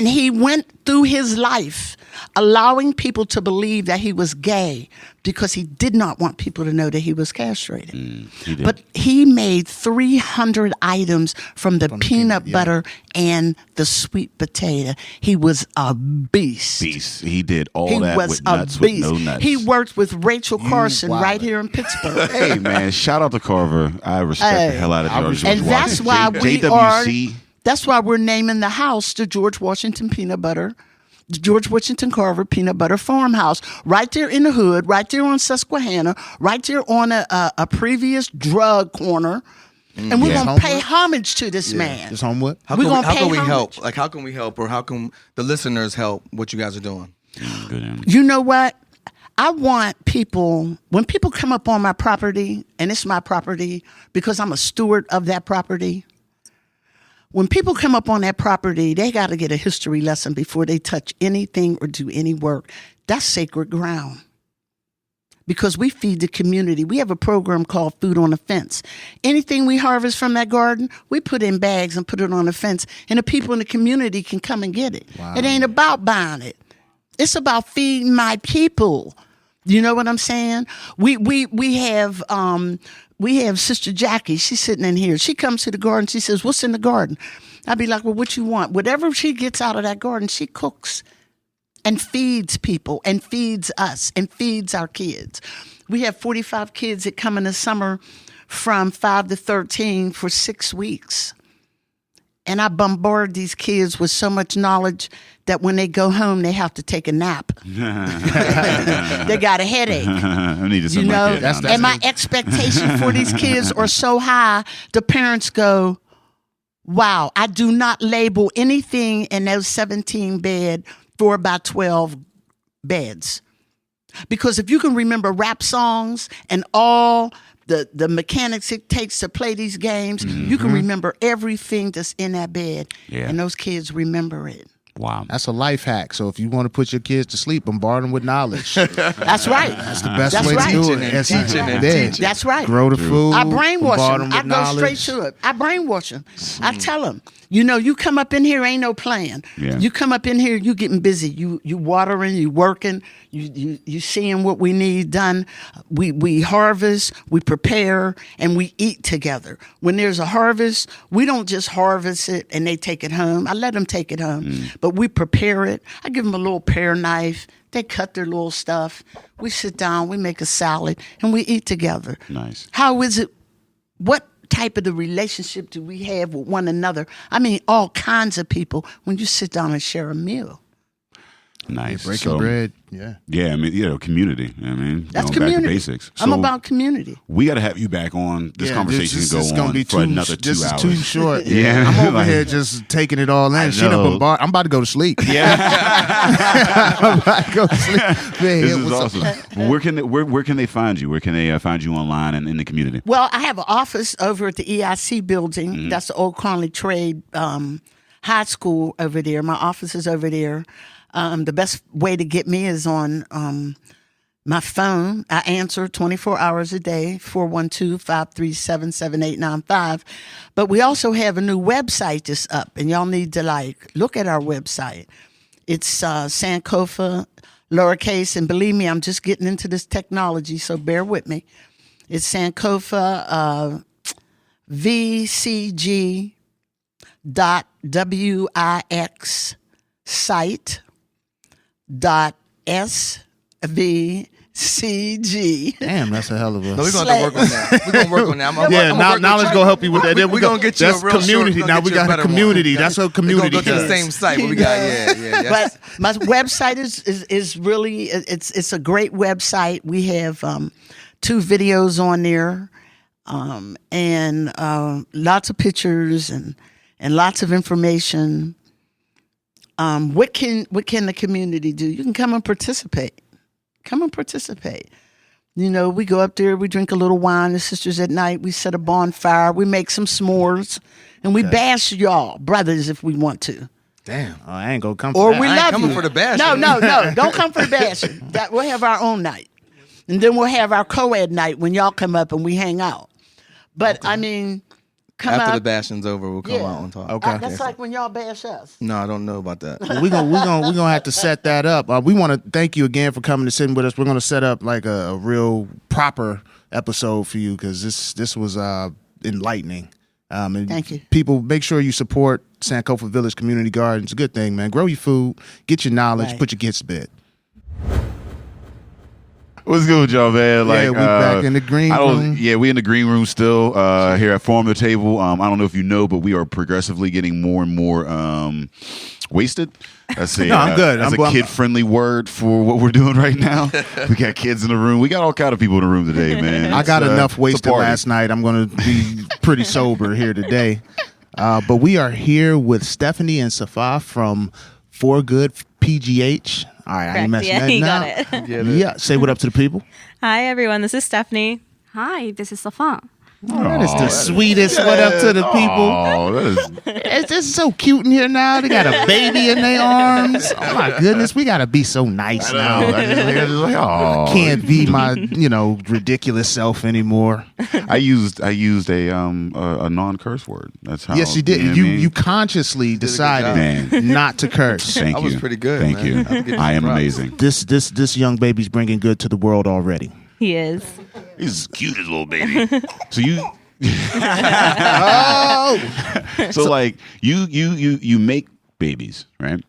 he went through his life allowing people to believe that he was gay because he did not want people to know that he was castrated. But he made 300 items from the peanut butter and the sweet potato. He was a beast. He did all that with nuts, with no nuts. He worked with Rachel Carson right here in Pittsburgh. Hey, man, shout out to Carver. I respect the hell out of George And that's why JWC. That's why we're naming the house the George Washington George Washington Carver Peanut Butter Farmhouse, right there in the hood, right there on Susquehanna, right there on a previous drug corner. And we're going to pay homage to this man. It's on what? How can we help? Like, how can we help, or how can the listeners help what you guys are doing? You know what? I want people, when people come up on my property, and it's my property because I'm a steward of that property, when people come up on that property, they got to get a history lesson before they touch anything or do any work. That's sacred ground. Because we feed the community. We have a program called Food on the Fence. Anything we harvest from that garden, we put in bags and put it on the fence, and the people in the community can come and get it. Wow. It ain't about buying it. It's about feeding my people. You know what I'm saying? We have Sister Jackie. She's sitting in here. She comes to the garden. She says, "What's in the garden?" I'd be like, "Well, what you want?" Whatever she gets out of that garden, she cooks and feeds people and feeds us and feeds our kids. We have 45 kids that come in the summer from 5 to 13 for 6 weeks. And I bombard these kids with so much knowledge that when they go home, they have to take a nap. They got a headache. I needed some, you know? And my expectation for these kids are so high, the parents go, wow, I do not label anything in those 17 bed 4x12 beds. Because if you can remember rap songs and all the mechanics it takes to play these games, you can remember everything that's in that bed. Yeah. And those kids remember it. Wow. That's a life hack. So if you want to put your kids to sleep, bombard them with knowledge. That's right. That's the best That's way right. to do it. Teaching. That's right. Grow the food. I brainwash bombard them. with I go knowledge. straight to it. I brainwash them. I tell them, you come up in here, ain't no plan. Yeah. You come up in here, you getting busy. You watering, you working, you seeing what we need done. We harvest, we prepare, and we eat together. When there's a harvest, we don't just harvest it and they take it home. I let them take it home, but we prepare it. I give them a little pear knife. They cut their little stuff. We sit down, we make a salad, and we eat together. Nice. How is it? What type of the relationship do we have with one another? I mean, all kinds of people when you sit down and share a meal. Nice. Breaking bread. Yeah. Yeah, I mean, community. I mean, That's going community. back to basics. I'm So about community. we got to have you back on. This conversation this can is go gonna on be for another 2 this hours. is too short. Yeah. I'm over Like- here just taking it all I in. She done know. bombard. I'm about to go to sleep. Yeah. I'm about to go to sleep. Man, This is what's up? awesome. Where can they find you? Where can they find you online and in the community? Well, I have an office over at the EIC building. That's the Old Conley Trade High School over there. My office is over there. The best way to get me is on my phone. I answer 24 hours a day, 412-537-7895. But we also have a new website that's up, and y'all need to look at our website. It's Sankofa, lowercase, and believe me, I'm just getting into this technology, so bear with me. It's Sankofa VCG.wix site .svcg. Damn, that's a hell of a. No, we're gonna have to work on that. We're gonna work on that. I'm Knowledge gonna help you with that. We're gonna get you that's a real community. short, Now we got a community. That's what community We're gonna go to the does. same site. What we got? Yeah. But my website is really it's a great website. We have 2 videos on there, and lots of pictures and lots of information. What can the community do? You can come and participate. Come and participate. We go up there, we drink a little wine, the sisters at night, we set a bonfire, we make some s'mores, and we bash y'all, brothers, if we want to. Damn. Oh, I ain't gonna come. Or for we that. love coming you. for the bashing. No, don't come for the bashing. We'll have our own night. And then we'll have our co-ed night when y'all come up and we hang out. But, I mean, come After up. the bashing's over, we'll come Yeah. out on top. Okay. That's like when y'all bash us. No, I don't know about that. We're gonna have to set that up. We want to thank you again for coming and sitting with us. We're gonna set up like a real proper episode for you because this was enlightening. And Thank you. People, make sure you support Sankofa Village Community Garden. It's a good thing, man. Grow your food, get your knowledge, Right. put your kids to bed. What's good with y'all, man? Yeah, we back in the green room. Yeah, we in the green room still here at Farm to Table. I don't know if you know, but we are progressively getting more and more wasted. That's a, No, I'm good. That's I'm- a kid-friendly word for what we're doing right now. We got kids in the room. We got all kind of people in the room today, man. I got It's, enough it's a wasted party. last night. I'm going to be pretty sober here today. But we are here with Stephanie and Safaa from For Good PGH. All right, I ain't Correct. messing Yeah, that you up. got it. Yeah, say what up to the people. Hi, everyone. This is Stephanie. Hi, this is Safaa. That is the sweetest what up to the people. Oh, that is It's just so cute in here now. They got a baby in their arms. Oh my goodness, we gotta be so nice now. I just like, oh. Can't be my ridiculous self anymore. I used a non-curse word. That's how. Yes, you did. know what I mean? You consciously decided Man. not to curse. Thank I you. was pretty good, Thank man. you. I have to give you I am props. amazing. This young baby's bringing good to the world already. He is. He's cute as a little baby. So you. Oh, So like you make babies, right?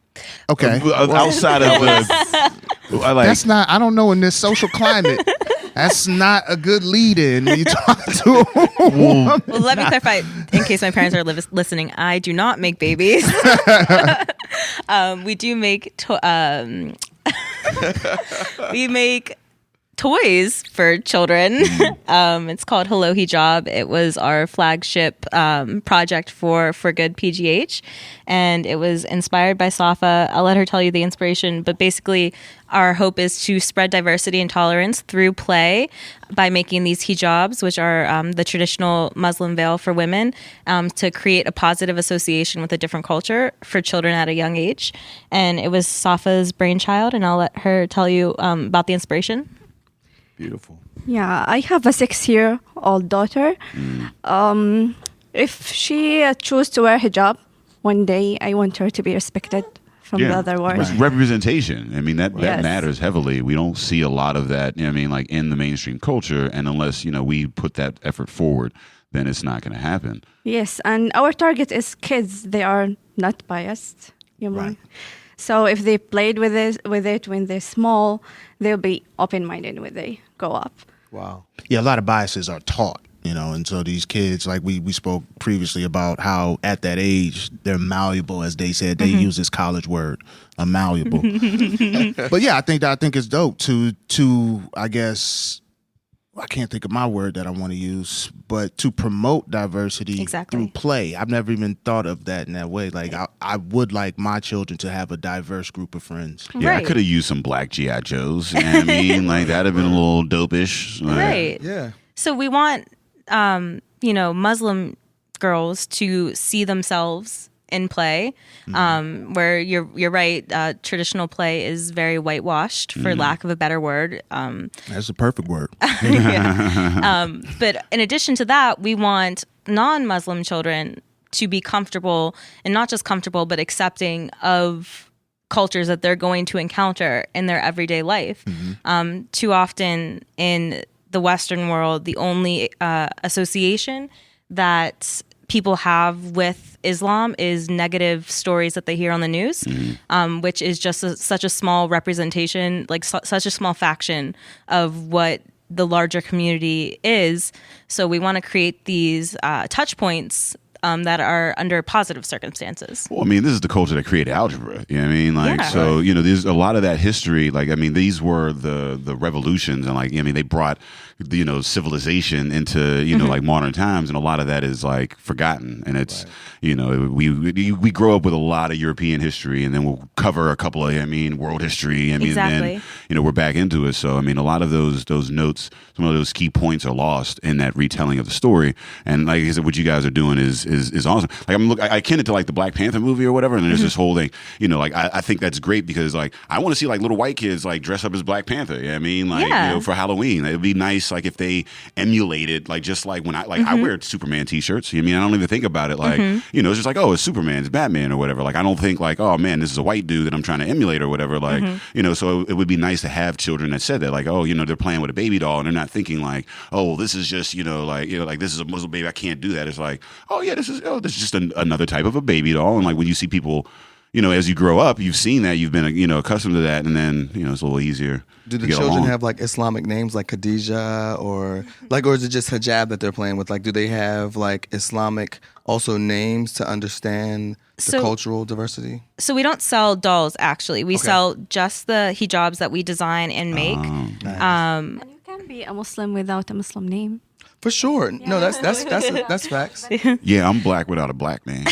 okay. Outside of the, I like. That's not. I don't know in this social climate. That's not a good lead-in when you talk to a woman. Well, let me clarify in case my parents are listening. I do not make babies. We do make we make toys for children. It's called Hello Hajib. It was our flagship project for Good PGH, and it was inspired by Safaa. I'll let her tell you the inspiration, but basically our hope is to spread diversity and tolerance through play by making these hijabs, which are the traditional Muslim veil for women, to create a positive association with a different culture for children at a young age. And it was Safaa's brainchild, and I'll let her tell you about the inspiration. Beautiful. Yeah, I have a 6-year-old daughter. If she chooses to wear hijab, one day I want her to be respected from the other world. It's representation. I mean, that Yes. matters heavily. We don't see a lot of that, you know what I mean, like in the mainstream culture. And unless, you know, we put that effort forward, then it's not going to happen. Yes, and our target is kids. They are not biased. Right. So if they played with it when they're small, they'll be open-minded when they grow up. Wow. Yeah, a lot of biases are taught, you know, and so these kids, like we spoke previously about how at that age they're malleable, as they said. They use this college word, malleable. But yeah, I think it's dope to I guess, I can't think of my word that I want to use, but to promote diversity through play. I've never even thought of that in that way. Like I would like my children to have a diverse group of friends. Yeah, Right. I could have used some black G.I. Joes. You know what I mean? Like, that'd have been a little dope-ish. Like, Right. Yeah. So we want, Muslim girls to see themselves in play, where you're right. Traditional play is very whitewashed, for lack of a better word. That's a perfect word. But in addition to that, we want non-Muslim children to be comfortable, and not just comfortable, but accepting of cultures that they're going to encounter in their everyday life. Too often in the Western world, the only association that people have with Islam is negative stories that they hear on the news, which is just such a small representation, like such a small faction of what the larger community is. So we want to create these touch points that are under positive circumstances. Well, I mean, this is the culture that created algebra. You know what I mean? Like, so, you know, there's a lot of that history. Like, I mean, these were the revolutions, and like, I mean, they brought, you know, civilization into, you know, like modern times, and a lot of that is like forgotten. And it's, you know, we grow up with a lot of European history, and then we'll cover a couple of, I mean, world history. I mean, and then, you know, we're back into it. So, I mean, a lot of those notes, some of those key points are lost in that retelling of the story. And like I said, what you guys are doing is awesome. Like, I akin it to like the Black Panther movie or whatever, and there's this whole thing, you know, like I think that's great, because like I want to see like little white kids like dress up as Black Panther. You know what I mean? Like, you know, for Halloween. It'd be nice like if they emulated, like, just like when I wear Superman t-shirts. You know what I mean? I don't even think about it like, you know, it's just like, oh, it's Superman, it's Batman or whatever. Like, I don't think like, oh man, this is a white dude that I'm trying to emulate or whatever. Like, you know, so it would be nice to have children that said that, like, oh, you know, they're playing with a baby doll and they're not thinking like, oh, well, this is just, you know, like this is a Muslim baby, I can't do that. It's like, oh yeah, this is just another type of a baby doll. And like when you see people, you know, as you grow up, you've seen that, you've been, you know, accustomed to that, and then, you know, it's a little easier. Do the children have like Islamic names like Khadija or is it just hijab that they're playing with? Like, do they have like Islamic also names to understand the cultural diversity? So we don't sell dolls, actually. We sell just the hijabs that we design and make. Nice. And you can be a Muslim without a Muslim name. For sure. Yeah. No, that's facts. Yeah, I'm black without a black name.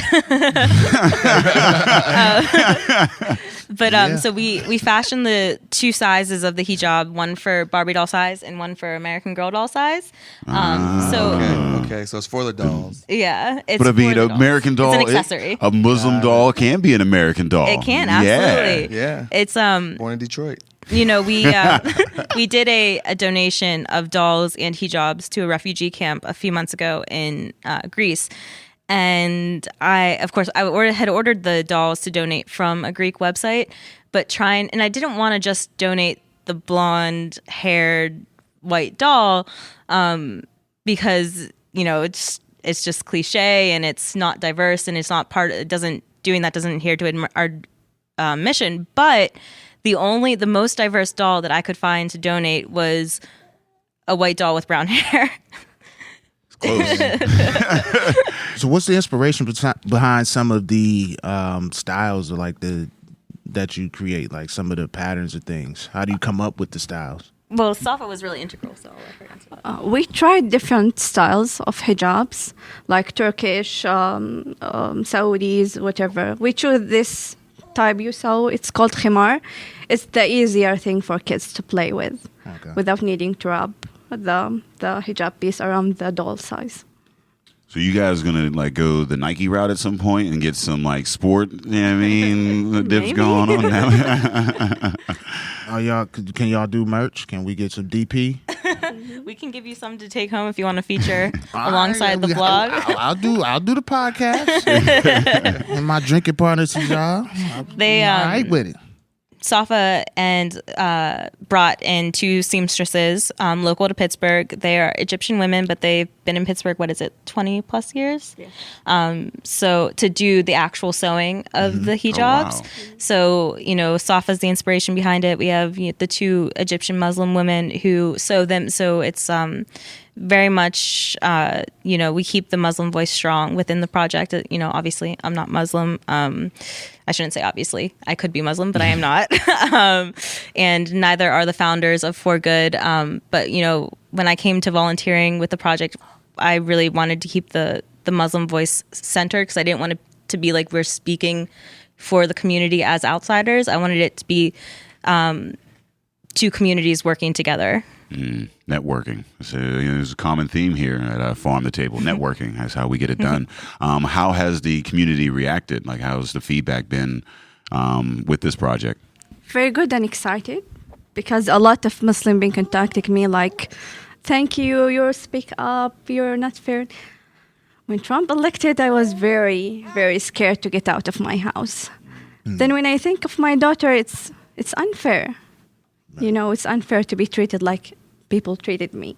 But so we fashioned the two sizes of the hijab, one for Barbie doll size and one for American Girl doll size. Okay, so it's for the dolls. Yeah, it's but I mean, an American doll, it's an accessory. A Muslim doll can be an American doll. It can, absolutely. Yeah. It's born in Detroit. You know, we did a donation of dolls and hijabs to a refugee camp a few months ago in Greece. And I had ordered the dolls to donate from a Greek website, and I didn't want to just donate the blonde-haired white doll because, you know, it's just cliche and it's not diverse and it's not doesn't adhere to our mission. But the most diverse doll that I could find to donate was a white doll with brown hair. Close. So what's the inspiration behind some of the styles, or like that you create, like some of the patterns of things? How do you come up with the styles? Well, Safaa was really integral, so I'll let her answer that. We tried different styles of hijabs, like Turkish, Saudis, whatever. We chose this type you saw. It's called khimar. It's the easier thing for kids to play with, without needing to wrap the hijab piece around the doll size. So you guys gonna like go the Nike route at some point and get some like sport, you know what I mean, dips going on now? Can y'all do merch? Can we get some DP? We can give you some to take home if you want to feature alongside the blog. I'll do the podcast and my drinking partners, y'all. They all right with it. Safaa and brought in 2 seamstresses local to Pittsburgh. They are Egyptian women, but they've been in Pittsburgh, 20 plus years? Yeah. So to do the actual sewing of the hijabs. Oh, wow. So, Safaa's the inspiration behind it. We have the 2 Egyptian Muslim women who sew them. So it's very much, we keep the Muslim voice strong within the project. Obviously, I'm not Muslim. I shouldn't say obviously. I could be Muslim, but I am not. And neither are the founders of For Good. But, when I came to volunteering with the project, I really wanted to keep the Muslim voice centered because I didn't want it to be like we're speaking for the community as outsiders. I wanted it to be 2 communities working together. Networking. So, there's a common theme here at Farm to Table. Networking. That's how we get it done. How has the community reacted? Like, how's the feedback been with this project? Very good and excited because a lot of Muslims been contacting me like, thank you, you're speak up, you're not fair. When Trump elected, I was very, very scared to get out of my house. Then when I think of my daughter, it's unfair. It's unfair to be treated like people treated me.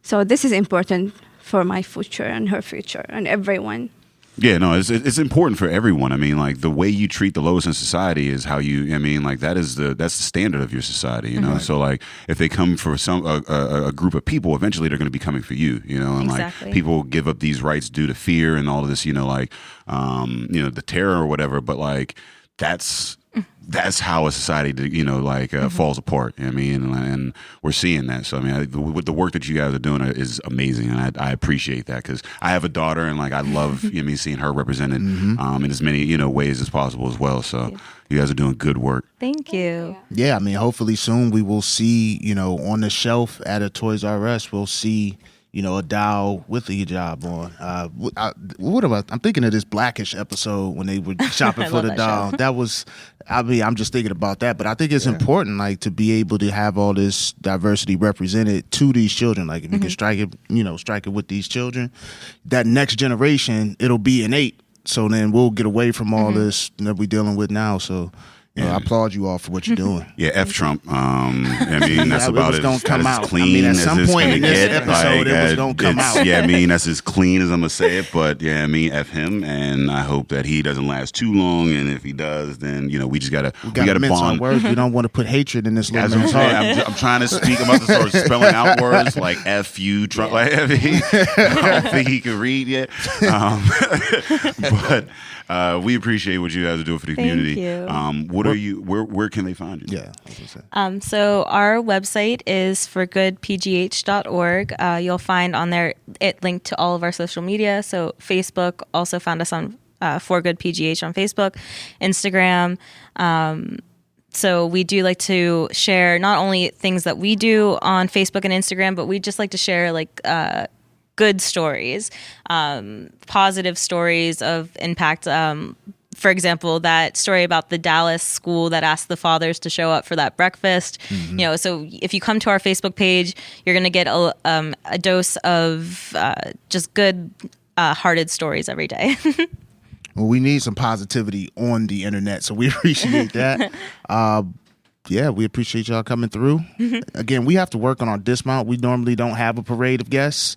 So this is important for my future and her future and everyone. Yeah, no, it's important for everyone. I mean, like the way you treat the lowest in society is how you. I mean, like that's the standard of your society. You know, so like if they come for a group of people, eventually they're going to be coming for you. And exactly. Like people give up these rights due to fear and all of this. The terror or whatever. But like that's how a society, falls apart. I mean, and we're seeing that. So, I mean, with the work that you guys are doing is amazing. And I appreciate that because I have a daughter and like I love seeing her represented in as many, ways as possible as well. So you guys are doing good work. Thank you. Yeah, I mean, hopefully soon we will see, on the shelf at a Toys R Us, we'll see a doll with the hijab on. I'm thinking of this Blackish episode when they were shopping for the doll. Show. That was, I'm just thinking about that. But I think it's important, like, to be able to have all this diversity represented to these children. Like, if you can strike it with these children, that next generation, it'll be innate. So then we'll get away from all this that we're dealing with now. So. I applaud you all for what you're doing. Yeah, F Trump. I mean, that's about it. As clean at some point in this get. episode, it was going to come out. Yeah, I mean, that's as clean as I'm going to say it. But yeah, I mean, F him. And I hope that he doesn't last too long. And if he does, then, we just got to bond. Words. We don't want to put hatred in this little man's heart. I'm trying to speak. I'm about to start spelling out words like F you, Trump. Like, I don't think he can read yet. But we appreciate what you guys are doing for the community. Thank you. What are you? Where can they find you? Yeah. So our website is forgoodpgh.org. You'll find on there it linked to all of our social media. So Facebook, also found us on For Good PGH on Facebook, Instagram. So we do like to share not only things that we do on Facebook and Instagram, but we just like to share good stories, positive stories of impact. For example, that story about the Dallas school that asked the fathers to show up for that breakfast. So if you come to our Facebook page, you're going to get a dose of just good hearted stories every day. Well, we need some positivity on the internet, so we appreciate that. Yeah, we appreciate y'all coming through. Again, we have to work on our dismount. We normally don't have a parade of guests,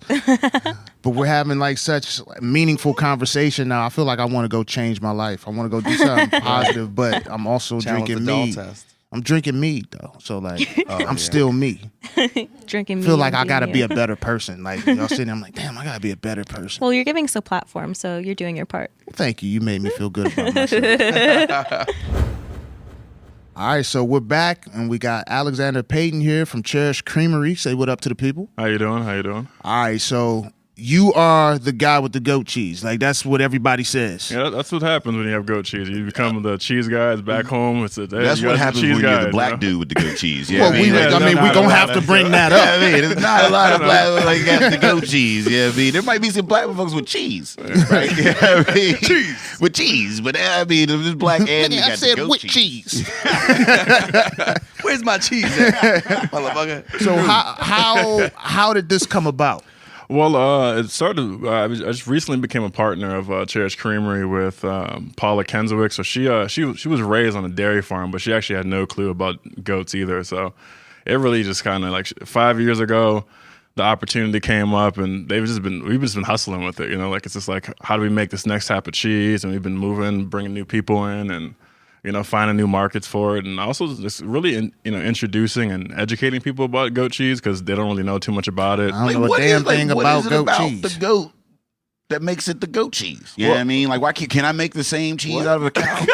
but we're having such meaningful conversation now. I feel like I want to go change my life. I want to go do something positive, but I'm also drinking mead. I'm drinking mead though, so I'm still me. Drinking mead. I feel like I gotta be a better person. Like y'all sitting there, I'm like, damn, I gotta be a better person. Well, you're giving us a platform, so you're doing your part. Well, thank you. You made me feel good about myself. All right, so we're back, and we got Alexander Payton here from Cherish Creamery. Say what up to the people. How you doing? All right, so you are the guy with the goat cheese. Like, that's what everybody says. Yeah, that's what happens when you have goat cheese. You become the cheese guys back home. That's what happens when you're the black dude with the goat cheese. Yeah, well, we're going to have to bring that up. I mean, there's not a lot of black people like got the goat cheese. Yeah, I mean, there might be some black folks with cheese. Right? Yeah, I mean, cheese. With cheese. But I mean, if it's black and you got the goat with cheese. Where's my cheese at, motherfucker? So how did this come about? Well, it started. I just recently became a partner of Cherish Creamery with Paula Kenzowick. So she was raised on a dairy farm, but she actually had no clue about goats either. So it really just kind of like 5 years ago, the opportunity came up, and we've just been hustling with it. You know, like it's just like, how do we make this next type of cheese? And we've been moving, bringing new people in, and finding new markets for it, and also just really, introducing and educating people about goat cheese because they don't really know too much about it. I don't know a damn thing about goat cheese. The goat that makes it the goat cheese. You know what I mean? Like, why can I make the same cheese out of a cow?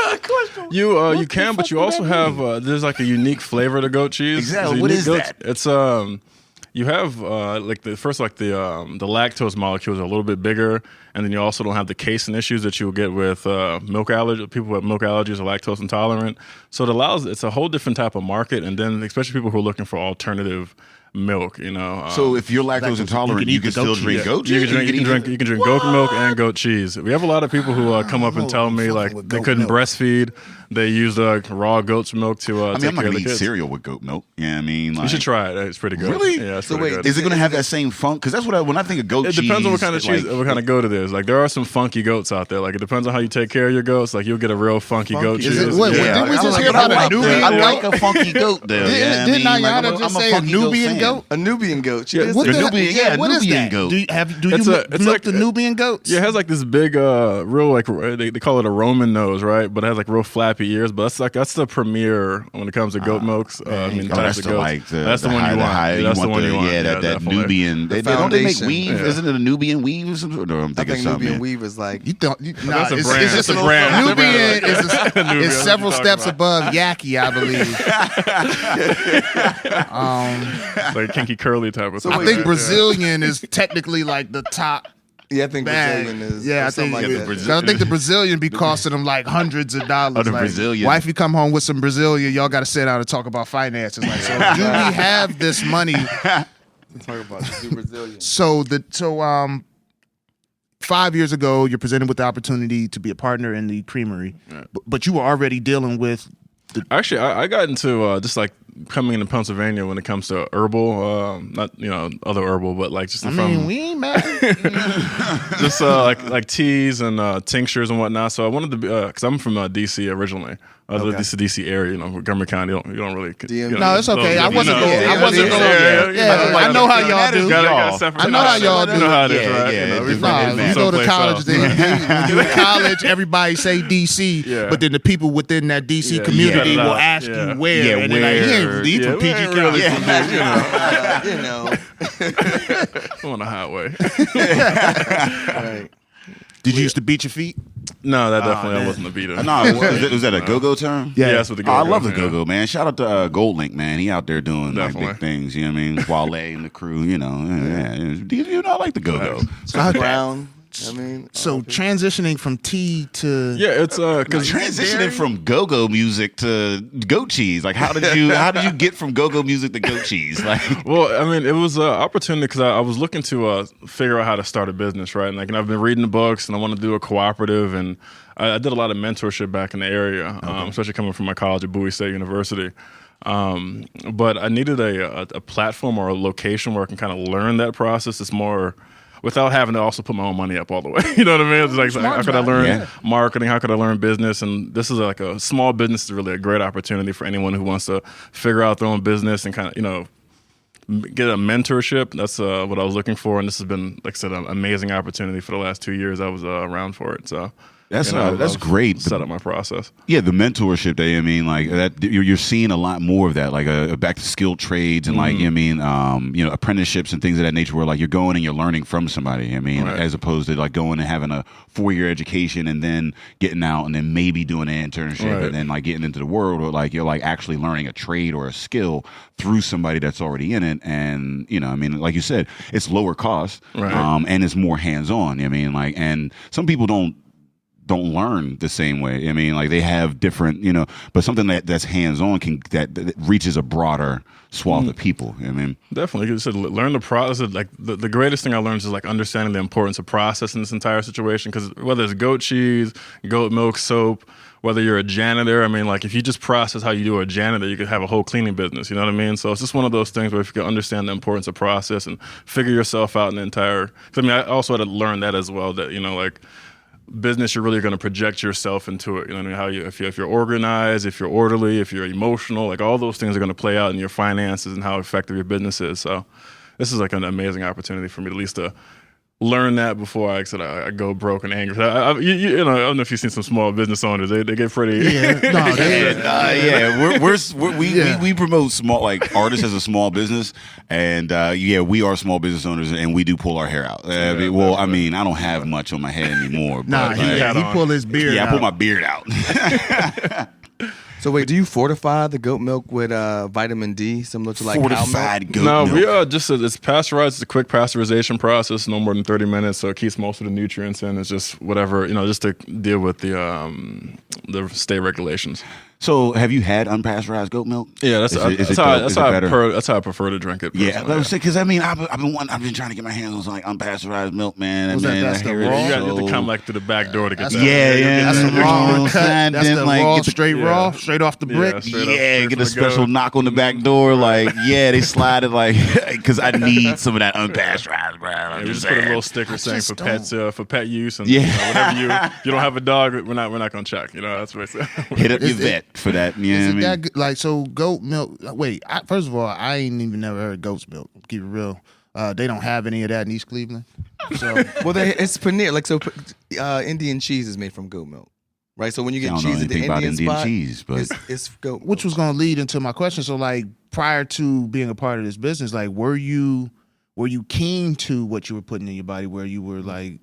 You can, but you also have there's like a unique flavor to goat cheese. Exactly. What is that? It's you have the lactose molecules are a little bit bigger, and then you also don't have the casein issues that you will get with milk allergy. People who have milk allergies are lactose intolerant. So it's a whole different type of market, and then especially people who are looking for alternative milk, So if you're lactose intolerant, you can still drink goat cheese. You can drink goat milk and goat cheese. We have a lot of people who come up and tell me like they couldn't breastfeed. They use raw goat's milk to I'm take not care of gonna the eat kids. cereal with goat milk. Yeah, I mean, You should try it. It's pretty good. Really? Yeah, it's So pretty wait, good. is it going to have that same funk? Because that's when I think of goat cheese. It depends on what kind of cheese, what kind of goat it is. Like there are some funky goats out there. Like it depends on how you take care of your goats. Like you'll get a real funky goat cheese. Didn't we just hear about a Nubian I goat? like a funky goat. Though. Didn't Ayana just say a Nubian goat? A Nubian goat. She What did say- Nubian? What is Nubian that? goat. Do you It's milk like the Nubian goats? Yeah, it has like this big, real like they call it a Roman nose, right? But it has like real flappy ears. But that's the premier when it comes to goat milks. Types of goats. That's the one you want. That's the one you want. Yeah, that definitely. Nubian. The Don't they make foundation. weave? Yeah. Isn't it a Nubian weave or something? No, I'm I thinking think something. Nubian weave is like You don't. Nah, That's a it's brand. just It's a brand. Nubian Nubian, is several that's what steps I'm above Yaki, I believe. Like kinky curly type of thing. I think Brazilian is technically like the top. I think bag. Brazilian is. Yeah, or I something think like that. 'cause I think the Brazilian be costing them like hundreds of dollars. Oh, the like, Brazilian. Wife, you come home with some Brazilian, y'all got to sit down and talk about finances. Like, so do we have this money? Talk about the Brazilian. So 5 years ago, you're presented with the opportunity to be a partner in the creamery, but you were already dealing with. Actually, I got into just like coming into Pennsylvania when it comes to herbal, not other herbal, but like just I mean, we ain't mad. just like teas and tinctures and whatnot. So I wanted to be because I'm from DC originally. This is the DC area, Montgomery County. You don't really. No, it's okay. I wasn't going. Yeah, I know how y'all do. I know how y'all do. You know how it is, right? You go to college. When you in college, everybody say DC, but then the people within that DC community will ask you where, and they're like, he ain't really from PG County. On the highway. Right. Did you used to beat your feet? No, that definitely I wasn't a beater. No, was that a go-go term? Yeah, that's what the go-go. I love the go-go, man. Shout out to Gold Link, man. He out there doing like Definitely. big things. You know what I mean? Wale and the crew. Yeah. I like the go-go. Scott Brown. I mean, So transitioning from tea to It's because Transitioning from go-go music to goat cheese. Like, how did you get from go-go music to goat cheese? Like, well, I mean, it was an opportunity because I was looking to figure out how to start a business, right? And I've been reading the books, and I want to do a cooperative, and I did a lot of mentorship back in the area, especially coming from my college at Bowie State University. But I needed a platform or a location where I can kind of learn that process. It's more without having to also put my own money up all the way. You know what I mean? It's like how could I learn marketing? How could I learn business? And this is like a small business is really a great opportunity for anyone who wants to figure out their own business and kind of, get a mentorship. That's what I was looking for. And this has been, like I said, an amazing opportunity for the last 2 years I was around for it. So That's great. Set up my process. Yeah, the mentorship day. I mean, like that. You're seeing a lot more of that, like back to skilled trades and like apprenticeships and things of that nature, where like you're going and you're learning from somebody. I mean, as opposed to like going and having a 4-year education and then getting out and then maybe doing an internship and then like getting into the world, or like you're like actually learning a trade or a skill through somebody that's already in it. And I mean, like you said, it's lower cost, and it's more hands on. I mean, like, and some people don't learn the same way. I mean, like they have different, but something that's hands-on that reaches a broader swath of people. I mean, definitely. You said learn the process. Like the greatest thing I learned is like understanding the importance of process in this entire situation. Because whether it's goat cheese, goat milk, soap, whether you're a janitor, I mean, like if you just process how you do a janitor, you could have a whole cleaning business. You know what I mean? So it's just one of those things where if you can understand the importance of process and figure yourself out in the entire. Cause I mean, I also had to learn that as well. That like. Business, you're really going to project yourself into it. You know what I mean? How if you're organized, if you're orderly, if you're emotional, like all those things are going to play out in your finances and how effective your business is. So this is like an amazing opportunity for me at least to learn that before I go broke and angry. I don't know if you've seen some small business owners. They get pretty. We promote small, like artists as a small business, and we are small business owners, and we do pull our hair out. I don't have much on my head anymore. But, he pulled his beard. Yeah, I pull my beard out. So wait, do you fortify the goat milk with vitamin D, similar to like fortified cow milk? No, we are just it's pasteurized. It's a quick pasteurization process, no more than 30 minutes, so it keeps most of the nutrients in. It's just whatever just to deal with the state regulations. So, have you had unpasteurized goat milk? Yeah, that's how I prefer to drink it. Yeah, because I mean, I've been trying to get my hands on some like unpasteurized milk, man. That's the raw. You got to come like through the back door to get that. That's the raw cut. That's the raw, straight raw, straight off the brick. Get a special knock on the back door. Like, they slide it like because I need some of that unpasteurized, bro. Yeah, just put a little sticker saying for pets, for pet use, and whatever you don't have a dog, we're not gonna check. That's basically hit up your vet for that. Is it that good? Like, so goat milk? Wait, first of all, I ain't even never heard goat's milk. Keep it real. They don't have any of that in East Cleveland. So, it's paneer. Like, so Indian cheese is made from goat milk, right? So when you get cheese at the Indian spot, cheese, but it's goat milk. Which was going to lead into my question. So, like, prior to being a part of this business, like, were you keen to what you were putting in your body? Where you were like.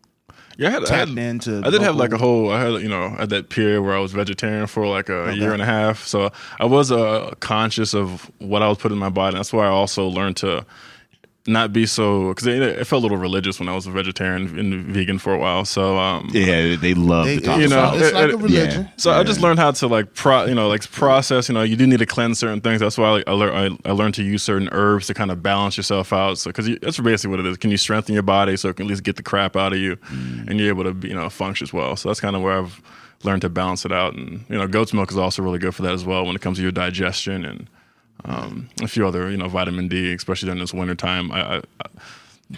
Yeah, I had like a whole. I had at that period where I was vegetarian for like a year and a half. So I was conscious of what I was putting in my body. That's why I also learned to not be so, because it felt a little religious when I was a vegetarian and vegan for a while. So they love to talk about it's like a religion. Yeah. So I just learned how to like process. You do need to cleanse certain things. That's why I learned to use certain herbs to kind of balance yourself out. So because that's basically what it is. Can you strengthen your body so it can at least get the crap out of you, and you're able to function as well. So that's kind of where I've learned to balance it out. And goat's milk is also really good for that as well when it comes to your digestion and. A few other, vitamin D, especially during this wintertime.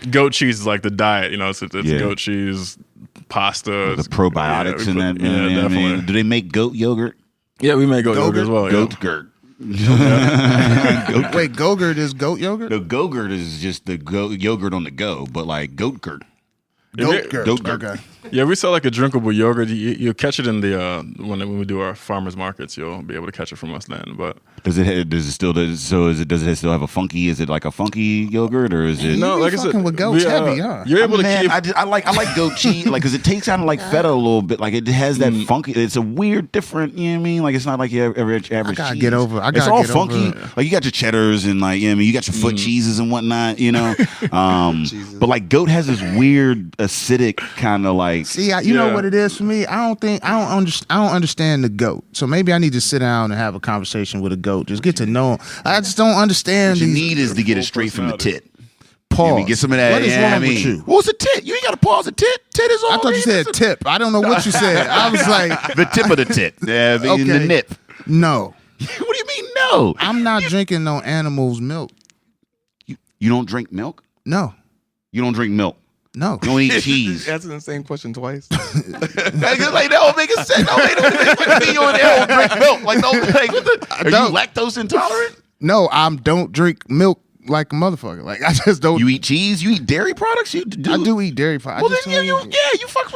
Goat cheese is like the diet, it's goat cheese, pasta. The probiotics in that. Yeah, definitely. Do they make goat yogurt? Yeah, we make goat yogurt as well. Goat-gurt. Wait, Go-Gurt is goat yogurt? No, Go-Gurt is just the yogurt on the go, but like goat-gurt. Goat-gurt. Okay. Yeah, we sell like a drinkable yogurt. You catch it in the when we do our farmers markets. You'll be able to catch it from us then. But does it still have a funky? Is it like a funky yogurt or is it? No, like I said, with goats heavy, huh? You're able to keep. I like goat cheese, like because it takes kind of like feta a little bit. Like it has that funky. It's a weird, different. You know what I mean? Like it's not like your average cheese. I gotta get over. It's all funky. Like you got your cheddars and like you got your foot cheeses and whatnot. But like goat has this weird acidic kind of like. See, you know what it is for me? I don't understand the goat. So maybe I need to sit down and have a conversation with a goat. Just get to know him. I just don't understand. What you need is to get it straight from the tit. Pause. Get some of that. What is wrong with you? What's a tit? You ain't got to pause a tit. Tit is all. I thought you said tip. I don't know what you said. I was like the tip of the tit. Yeah, the nip. No. What do you mean no? I'm not drinking no animal's milk. You don't drink milk? No. You don't drink milk? No. You don't eat cheese? Answering the same question twice. That don't make sense. You don't drink milk. Are you lactose intolerant? No, I don't drink milk. like a motherfucker. Like I just don't. You eat cheese? You eat dairy products? You do? I do eat dairy products. Well, then you fuck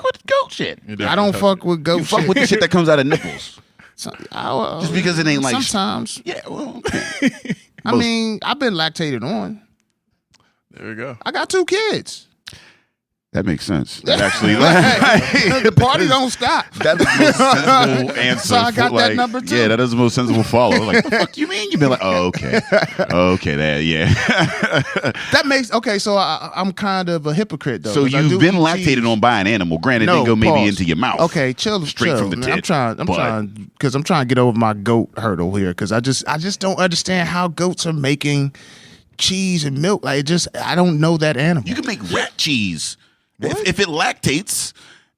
with goat shit. I don't fuck with goat You shit. fuck with the shit that comes out of nipples. Just because it ain't like sometimes. Yeah, well, I mean, I've been lactated on. There we go. I got 2 kids. That makes sense. That actually, the party don't stop. That's the most sensible answer. So I got that number too. Yeah, that is the most sensible follow. Like, the fuck you mean? You've been like, oh, okay, yeah. That makes okay. So I'm kind of a hypocrite though. So you've been lactated on by an animal. Granted, they go maybe into your mouth. Okay, chill. From the tit. I'm trying because I'm trying to get over my goat hurdle here because I just don't understand how goats are making cheese and milk. Like I don't know that animal. You can make rat cheese. If it lactates,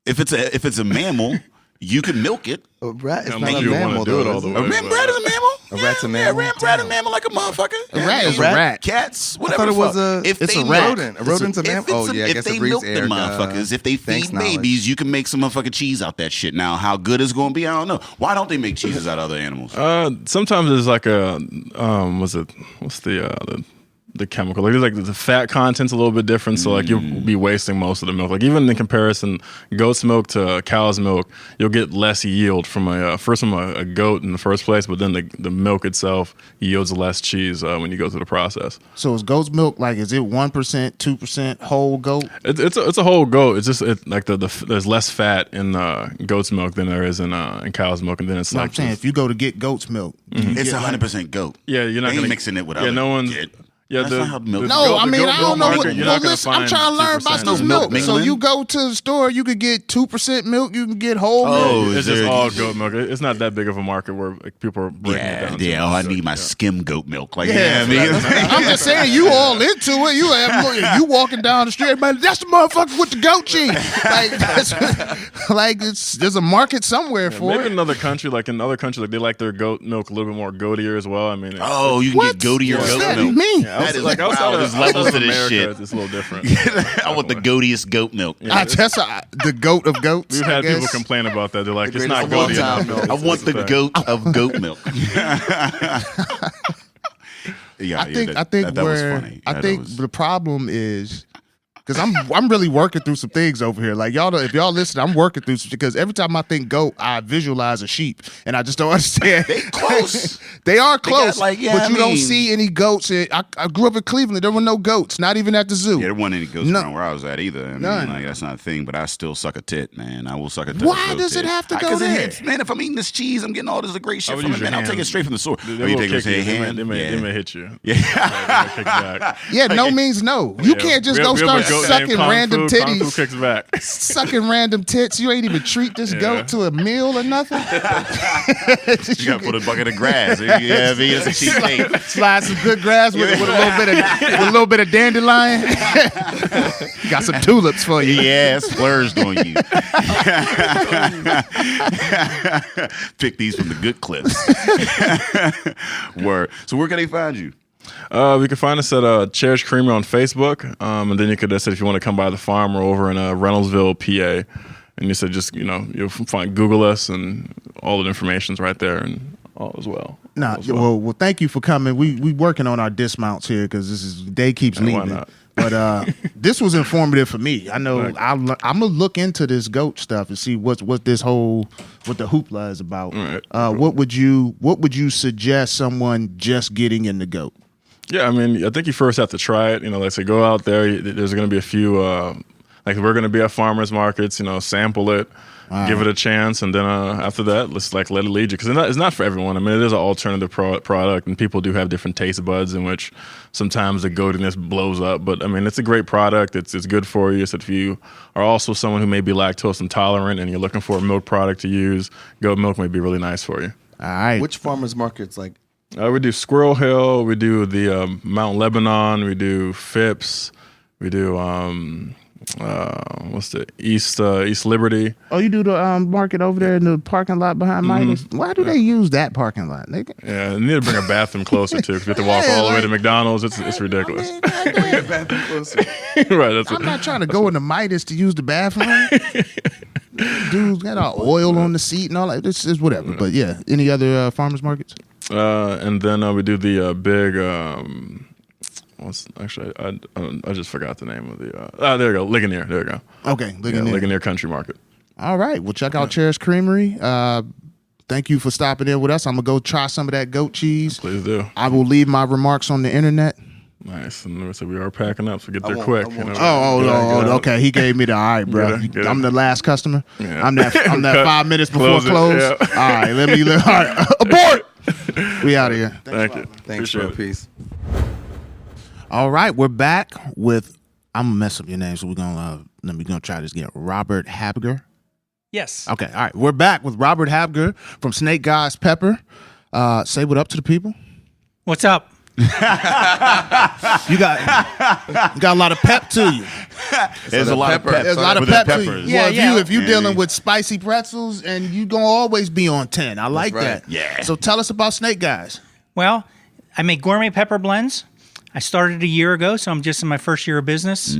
if it's a mammal, you can milk it. A rat is Yeah, not a you wanna mammal, do it though. all the way. A rat is a mammal. A rat's a mammal? Yeah, rat is a mammal like a motherfucker. A rat is a rat. Cats, I whatever. thought it was it's a a rat. rodent. A rodent's a mammal. Oh, yeah, I If guess they it breathes milk air. the motherfuckers, if they thanks, feed knowledge. babies, you can make some motherfucking cheese out that shit. Now, how good it's going to be, I don't know. Why don't they make cheeses out of other animals? Sometimes there's like a what's the chemical? Like there's like the fat content's a little bit different, so like you'll be wasting most of the milk. Like even in comparison, goat's milk to cow's milk, you'll get less yield from a goat in the first place, but then the milk itself yields less cheese when you go through the process. So is goat's milk like is it 1%, 2% whole goat? It's a whole goat. It's just like there's less fat in goat's milk than there is in cow's milk, and then it's I'm saying if you go to get goat's milk, It's 100% goat. Yeah, you're not They ain't gonna mixing it with yeah, other no one's. shit. Yeah, That's not how milk. No, I mean I don't know what. You're Well, not gonna listen, I'm find trying to learn 2% about this No milk. milk So mingling. you go to the store, you could get 2% milk, you can get whole milk. Oh, It's is just there- all goat milk. It's not that big of a market where like, people are breaking it down. to Yeah. Oh, I so, need my yeah. skim goat milk. Like, Yeah, you know what I mean? I'm just saying, you all into it. You walking down the street, everybody, that's the motherfucker with the goat cheese. There's a market somewhere for Maybe it. in another country, like in other countries, like they like their goat milk a little bit more goatier as well. I mean, Oh, you can What? get goatier What's goat that milk. mean? That is like wow, outside there's of levels to this America, shit. it's a little different. I want the goatiest goat milk. That's the goat of goats. We've I had people guess. complain about that. They're like, The it's not greatest goaty of all enough. time milk. I want the thing. goat of goat milk. Yeah, I think that was where funny. I That think was- the problem is because I'm really working through some things over here. Like y'all, if y'all listen, I'm working through some because every time I think goat, I visualize a sheep, and I just don't understand. They close. They are They got, close, like, yeah, but I you don't mean- see any goats. I grew up in Cleveland. There were no goats, not even at the zoo. Yeah, there wasn't any goats No. around where I was at either. I mean, None. like, that's not a thing, but I still suck a tit, man. I will suck a tit. Why goat does it tit. have to go Because there? man, if I'm eating this cheese, I'm getting all this great shit I would from it, use man. your I'll take it hand. straight from the source. They Oh, you will take it with kick your you. hand? They may hit you. Yeah. They may kick back. Yeah, no means no. You Yeah. can't just We go have a start goat named sucking Kung random Fu. Kung Fu titties. kicks back. Sucking random tits. You ain't even treat this goat to a meal or nothing. You gotta put a bucket of grass. Yeah, I mean, it's a cheap thing. Slide some good grass with a little bit of dandelion. Got some tulips for you. Yeah, splurged on you. Pick these from the good clips. Word. So where can they find you? We can find us at Cherish Creamery on Facebook, and then you could say if you want to come by the farm, we're over in Reynoldsville, PA. And you said just you'll find Google us and all the information's right there and all as well. Nah, well, thank you for coming. We working on our dismounts here because day keeps Why leaving. not? But this was informative for me. I know Right. I'm gonna look into this goat stuff and see what the hoopla is about. Right. What would you suggest someone just getting in the goat? Yeah, I mean, I think you first have to try it. Like say, go out there. There's going to be a few, like we're going to be at farmers markets. Sample it, give it a chance, and then after that, let's let it lead you because it's not for everyone. I mean, it is an alternative product, and people do have different taste buds in which sometimes the goatiness blows up. But I mean, it's a great product. It's good for you. So if you are also someone who may be lactose intolerant and you're looking for a milk product to use, goat milk may be really nice for you. All right. Which farmers markets like? We do Squirrel Hill. We do the Mount Lebanon. We do Phipps. We do what's the East Liberty. Oh, you do the market over there in the parking lot behind Midas? Why do they use that parking lot? Yeah, and you need to bring a bathroom closer too. Because you have to walk all the way to McDonald's. It's ridiculous. Bathroom closer. Right. That's I'm not trying to go into Midas to use the bathroom. Dude's got all oil on the seat and all that. This is whatever. But yeah, any other farmers markets? And then we do the big I just forgot the name of the. There you go, Ligonier. There you go. Okay, Ligonier. Ligonier Country Market. All right, well, check out Cherish Creamery. Thank you for stopping in with us. I'm gonna go try some of that goat cheese. Please do. I will leave my remarks on the internet. Nice. And so we are packing up, so get there quick. Okay. He gave me the all right, bro. I'm the last customer. Yeah. I'm that 5 minutes before close. Yeah. All right, all right. Abort. We out of here. Thank you. Thanks, bro. Peace. All right, we're back with. I'm gonna mess up your name, so we're gonna try this again. Robert Havgar. Yes. Okay. All right, we're back with Robert Havgar from Snake Guys Pepper. Say what up to the people. What's up? You got a lot of pep to you. There's a lot of pep. There's a lot of pep to you. Yeah, well, if you're dealing with spicy pretzels, and you're gonna always be on 10. I like that. Yeah. So tell us about Snake Guys. Well, I make gourmet pepper blends. I started a year ago, so I'm just in my first year of business.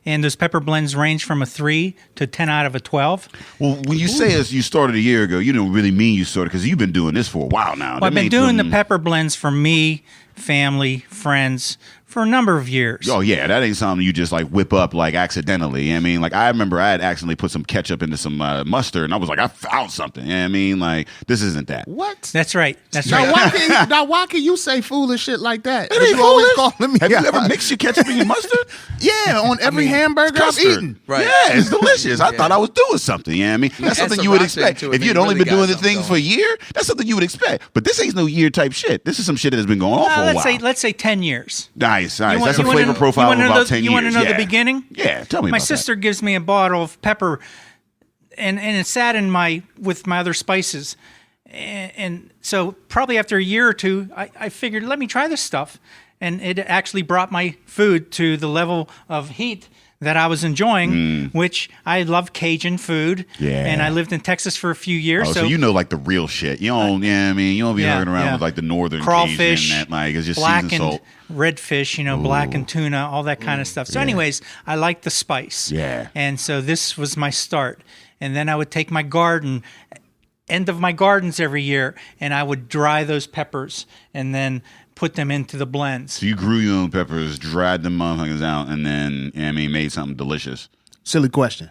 And those pepper blends range from a 3 to 10 out of a 12. Well, when you say you started a year ago, you don't really mean you started because you've been doing this for a while now. Well, I've been doing the pepper blends for me, family, friends, for a number of years. Oh, yeah. That ain't something you just like whip up like accidentally. I mean, like I remember I had accidentally put some ketchup into some mustard and I was like, I found something. You know what I mean? Like, this isn't that. What? That's right. That's now, right. Why can you say foolish shit like that? It ain't you always foolish. calling me Have you ever mixed your ketchup in your mustard? Yeah, on every hamburger I've eaten. Right. Yeah, it's delicious. I thought I was doing something. You know what I mean? That's something you would expect. If you'd only been doing the things for a year, that's something you would expect. But this ain't no year type shit. This is some shit that has been going on for a while. Let's say 10 years. Nice. That's a flavor profile of about 10 years. You want to know the beginning? Yeah, tell me about that. My sister gives me a bottle of pepper, and it sat with my other spices. And so probably after a year or two, I figured, let me try this stuff. And it actually brought my food to the level of heat that I was enjoying, which I love Cajun food. Yeah. And I lived in Texas for a few years. Oh, so you know like the real shit. You don't, I mean, you don't be hanging around with like the northern crawfish, Cajun and that, like it's just blackened seasoned salt. redfish, blackened tuna, all that kind of stuff. So anyways, I like the spice. Yeah. And so this was my start. And then I would take my end of my gardens every year, and I would dry those peppers and then put them into the blends. So you grew your own peppers, dried them motherfuckers out, and then, made something delicious. Silly question.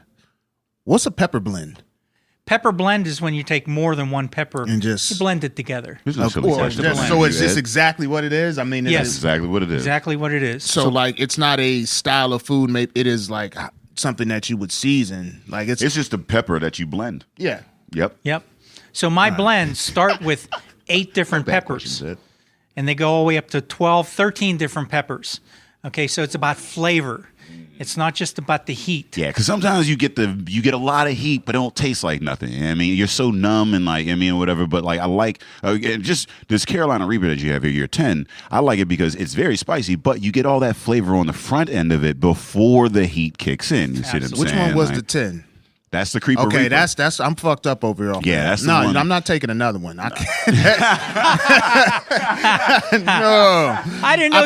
What's a pepper blend? Pepper blend is when you take more than one pepper and you blend it together. So it's just exactly what it is? I mean, yes. That's exactly what it is. Exactly what it is. So like, it's not a style of food. Maybe it is like something that you would season. Like it's just a pepper that you blend. Yeah. Yep. So my blends start with 8 different peppers. And they go all the way up to 12, 13 different peppers. Okay, so it's about flavor. It's not just about the heat. Yeah, because sometimes you get a lot of heat, but it don't taste like nothing. I mean, you're so numb and whatever. But like I like just this Carolina Reaper that you have here, year 10. I like it because it's very spicy, but you get all that flavor on the front end of it before the heat kicks in. You see what I'm saying? Which one was the 10? That's the Creeper Okay, Reaper. that's I'm fucked up over here. Yeah, that's the one. I'm not taking another one. I can't. No, I didn't know.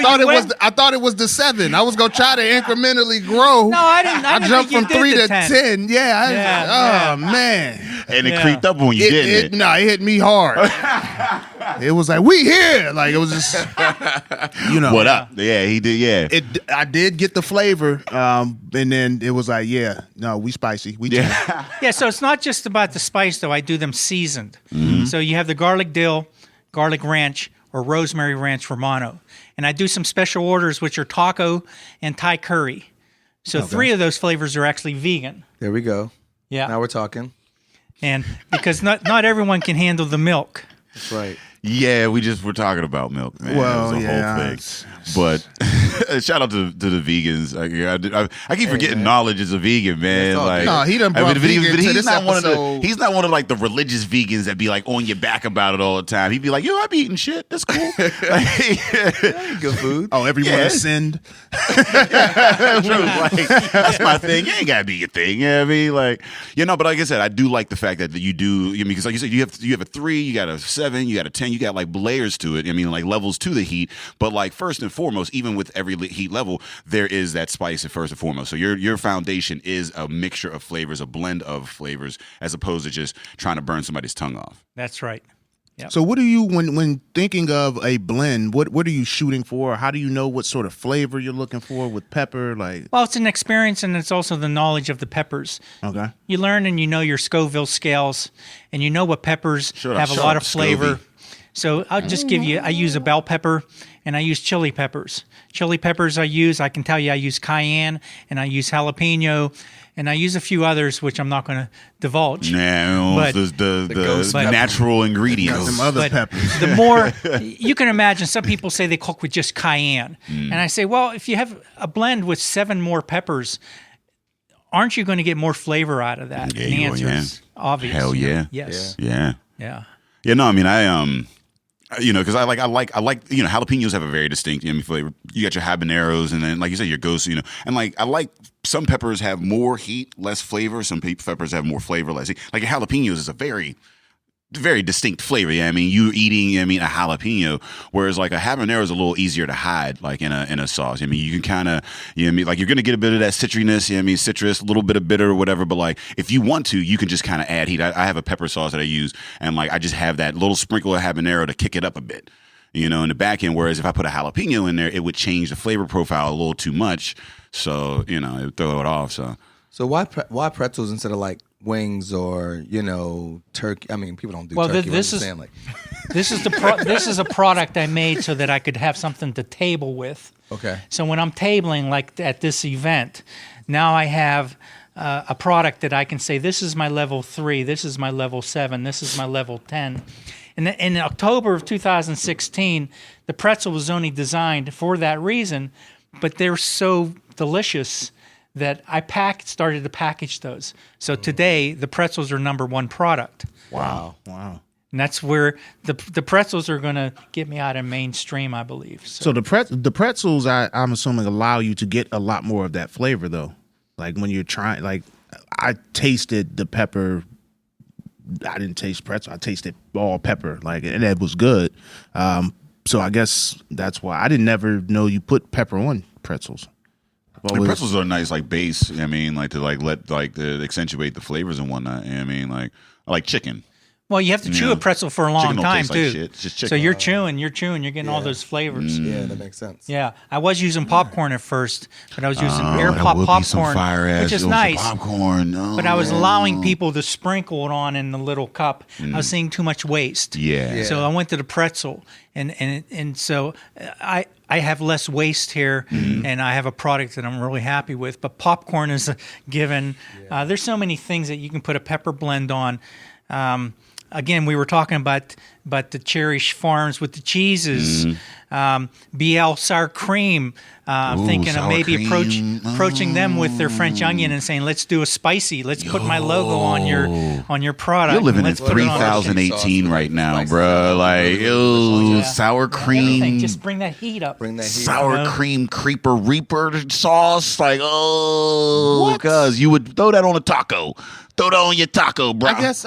I thought it was the 7. I was gonna try to incrementally grow. No, I didn't. I jumped from 3 to 10. Yeah. Man. And it creeped up on you, didn't it? No, it hit me hard. It was like, we here. Like it was just, What up? Yeah, he did. Yeah, I did get the flavor, and then it was like, we spicy. Yeah, so it's not just about the spice, though. I do them seasoned. Mm-hmm. So you have the garlic dill, garlic ranch, or rosemary ranch Romano. And I do some special orders, which are taco and Thai curry. So 3 of those flavors are actually vegan. There we go. Yeah. Now we're talking. And because not everyone can handle the milk. That's right. Yeah, we're talking about milk, man. Well, it was a whole thing. But shout out to the vegans. I keep forgetting Knowledge is a vegan, man. No, he done brought vegan to this episode. He's not one of like the religious vegans that be like on your back about it all the time. He'd be like, I'm eating shit. That's cool. Good food. Oh, everyone sinned. That's my thing. You ain't gotta be your thing. I mean, but like I said, I do like the fact that you do. Because like you said, you have a 3, you got a 7, you got a 10. You got like layers to it. I mean, like levels to the heat. But like first and foremost, even with every heat level, there is that spice at first and foremost. So your foundation is a mixture of flavors, a blend of flavors, as opposed to just trying to burn somebody's tongue off. That's right. Yep. So what do you when thinking of a blend? What are you shooting for? How do you know what sort of flavor you're looking for with pepper? Well, it's an experience, and it's also the knowledge of the peppers. Okay. You learn, and you know your Scoville scales, and you know what peppers have a lot of flavor. Scoville. So I'll just give you. I use a bell pepper, and I use chili peppers. Chili peppers I can tell you I use cayenne, and I use jalapeno. And I use a few others, which I'm not going to divulge. No, but the natural ingredients. Some other peppers. The more you can imagine, some people say they cook with just cayenne, and I say, well, if you have a blend with 7 more peppers, aren't you going to get more flavor out of that? Yeah, and the answer is obvious. Hell yeah. Yes. Yeah. Yeah. Yeah. No, I mean, because I like, jalapenos have a very distinct, flavor. You got your habaneros, and then, like you said, your ghosts, and I like some peppers have more heat, less flavor. Some peppers have more flavor, less heat. Like jalapenos is a very, very distinct flavor. Yeah, I mean, you eating, a jalapeno, whereas like a habanero is a little easier to hide, like in a sauce. I mean, you can kind of, like you're gonna get a bit of that citriness. Citrus, a little bit of bitter or whatever. But like, if you want to, you can just kind of add heat. I have a pepper sauce that I use, and like I just have that little sprinkle of habanero to kick it up a bit. In the back end. Whereas if I put a jalapeno in there, it would change the flavor profile a little too much. So it would throw it off. So why pretzels instead of like wings or turkey? I mean, people don't do turkey. This is a product I made so that I could have something to table with. Okay. So when I'm tabling like at this event, now I have a product that I can say, this is my level 3, this is my level 7, this is my level 10. And in October of 2016, the pretzel was only designed for that reason, but they're so delicious that I started to package those. So today, the pretzels are #1 product. Wow. And that's where the pretzels are going to get me out of mainstream, I believe. So the pretzels, I'm assuming, allow you to get a lot more of that flavor, though. Like when you're trying, like I tasted the pepper. I didn't taste pretzel. I tasted all pepper, and it was good. So I guess that's why I didn't never know you put pepper on pretzels. Pretzels are a nice base. To to accentuate the flavors and whatnot. I like chicken. Well, you have to chew a pretzel for a long time too. like shit. It's just chicken. So you're chewing, you're getting all those flavors. Yeah, that makes sense. Yeah, I was using popcorn at first, but I was using air pop popcorn, which is nice. Popcorn, but I was allowing people to sprinkle it on in the little cup. I was seeing too much waste. Yeah. So I went to the pretzel, and so I have less waste here, and I have a product that I'm really happy with. But popcorn is a given. Yeah. There's so many things that you can put a pepper blend on. Again, we were talking about the Cherish farms with the cheeses, BL sour cream. Thinking of maybe approaching them with their French onion and saying, "Let's do a spicy. Let's put my logo on your product." You're living in 3018 right now, bro. Sour cream. Everything. Just bring that heat up. Sour cream creeper reaper sauce. Because you would throw that on a taco. Throw that on your taco, bro. I guess.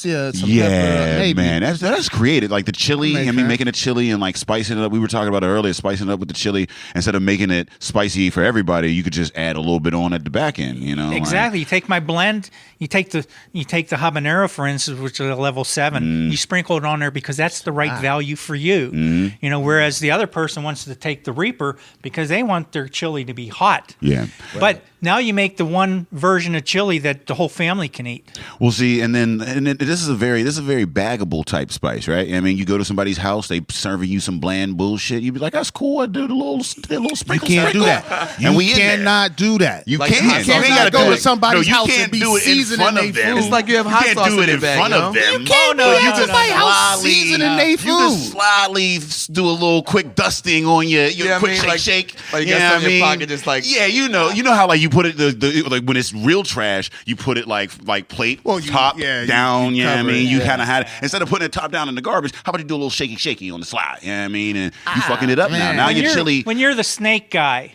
Yeah. Some yeah, pepper, maybe. Man. That's creative. Like the chili. Making a chili and spicing it up. We were talking about it earlier. Spicing it up with the chili instead of making it spicy for everybody. You could just add a little bit on at the back end. Exactly. You take my blend. You take the habanero, for instance, which is a level 7. You sprinkle it on there because that's the right value for you. Whereas the other person wants to take the Reaper because they want their chili to be hot. Yeah. But now you make the one version of chili that the whole family can eat. Well, see, and this is a very baggable type spice, right? You go to somebody's house, they serving you some bland bullshit. You'd be like, "That's cool. I do the little sprinkle." You can't do that. You cannot do that. You can't. You can't go to somebody's house and be seasoning their food. It's like you have hot sauce in your bag. You can't do it in front of them. You can't do that. Somebody's house seasoning their food. You just slyly do a little quick dusting on your quick shake. Like you got some in your pocket, just you know how you put it the when it's real trash, you put it like plate top down. You kind of had it instead of putting it top down in the garbage. How about you do a little shaky on the slide? And you fucking it up now. Now your chili. When you're the snake guy,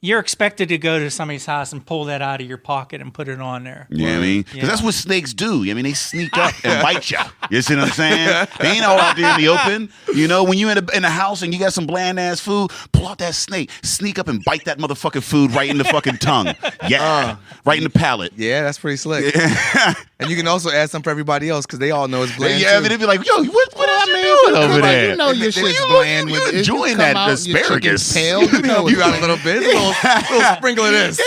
you're expected to go to somebody's house and pull that out of your pocket and put it on there. You know what I mean? Because that's what snakes do. I mean, they sneak up and bite you. You see what I'm saying? They ain't all out there in the open. You know, when you in a house and you got some bland ass food, pull out that snake, sneak up and bite that motherfucking food right in the fucking tongue. Yeah, right in the palate. Yeah, that's pretty slick. And you can also add some for everybody else because they all know it's bland. Yeah, I mean, they'd be like, "Yo, what is you doing over there? You know your shit's bland. You enjoying that asparagus? Pale, you know You got a little bit, a little sprinkle of this.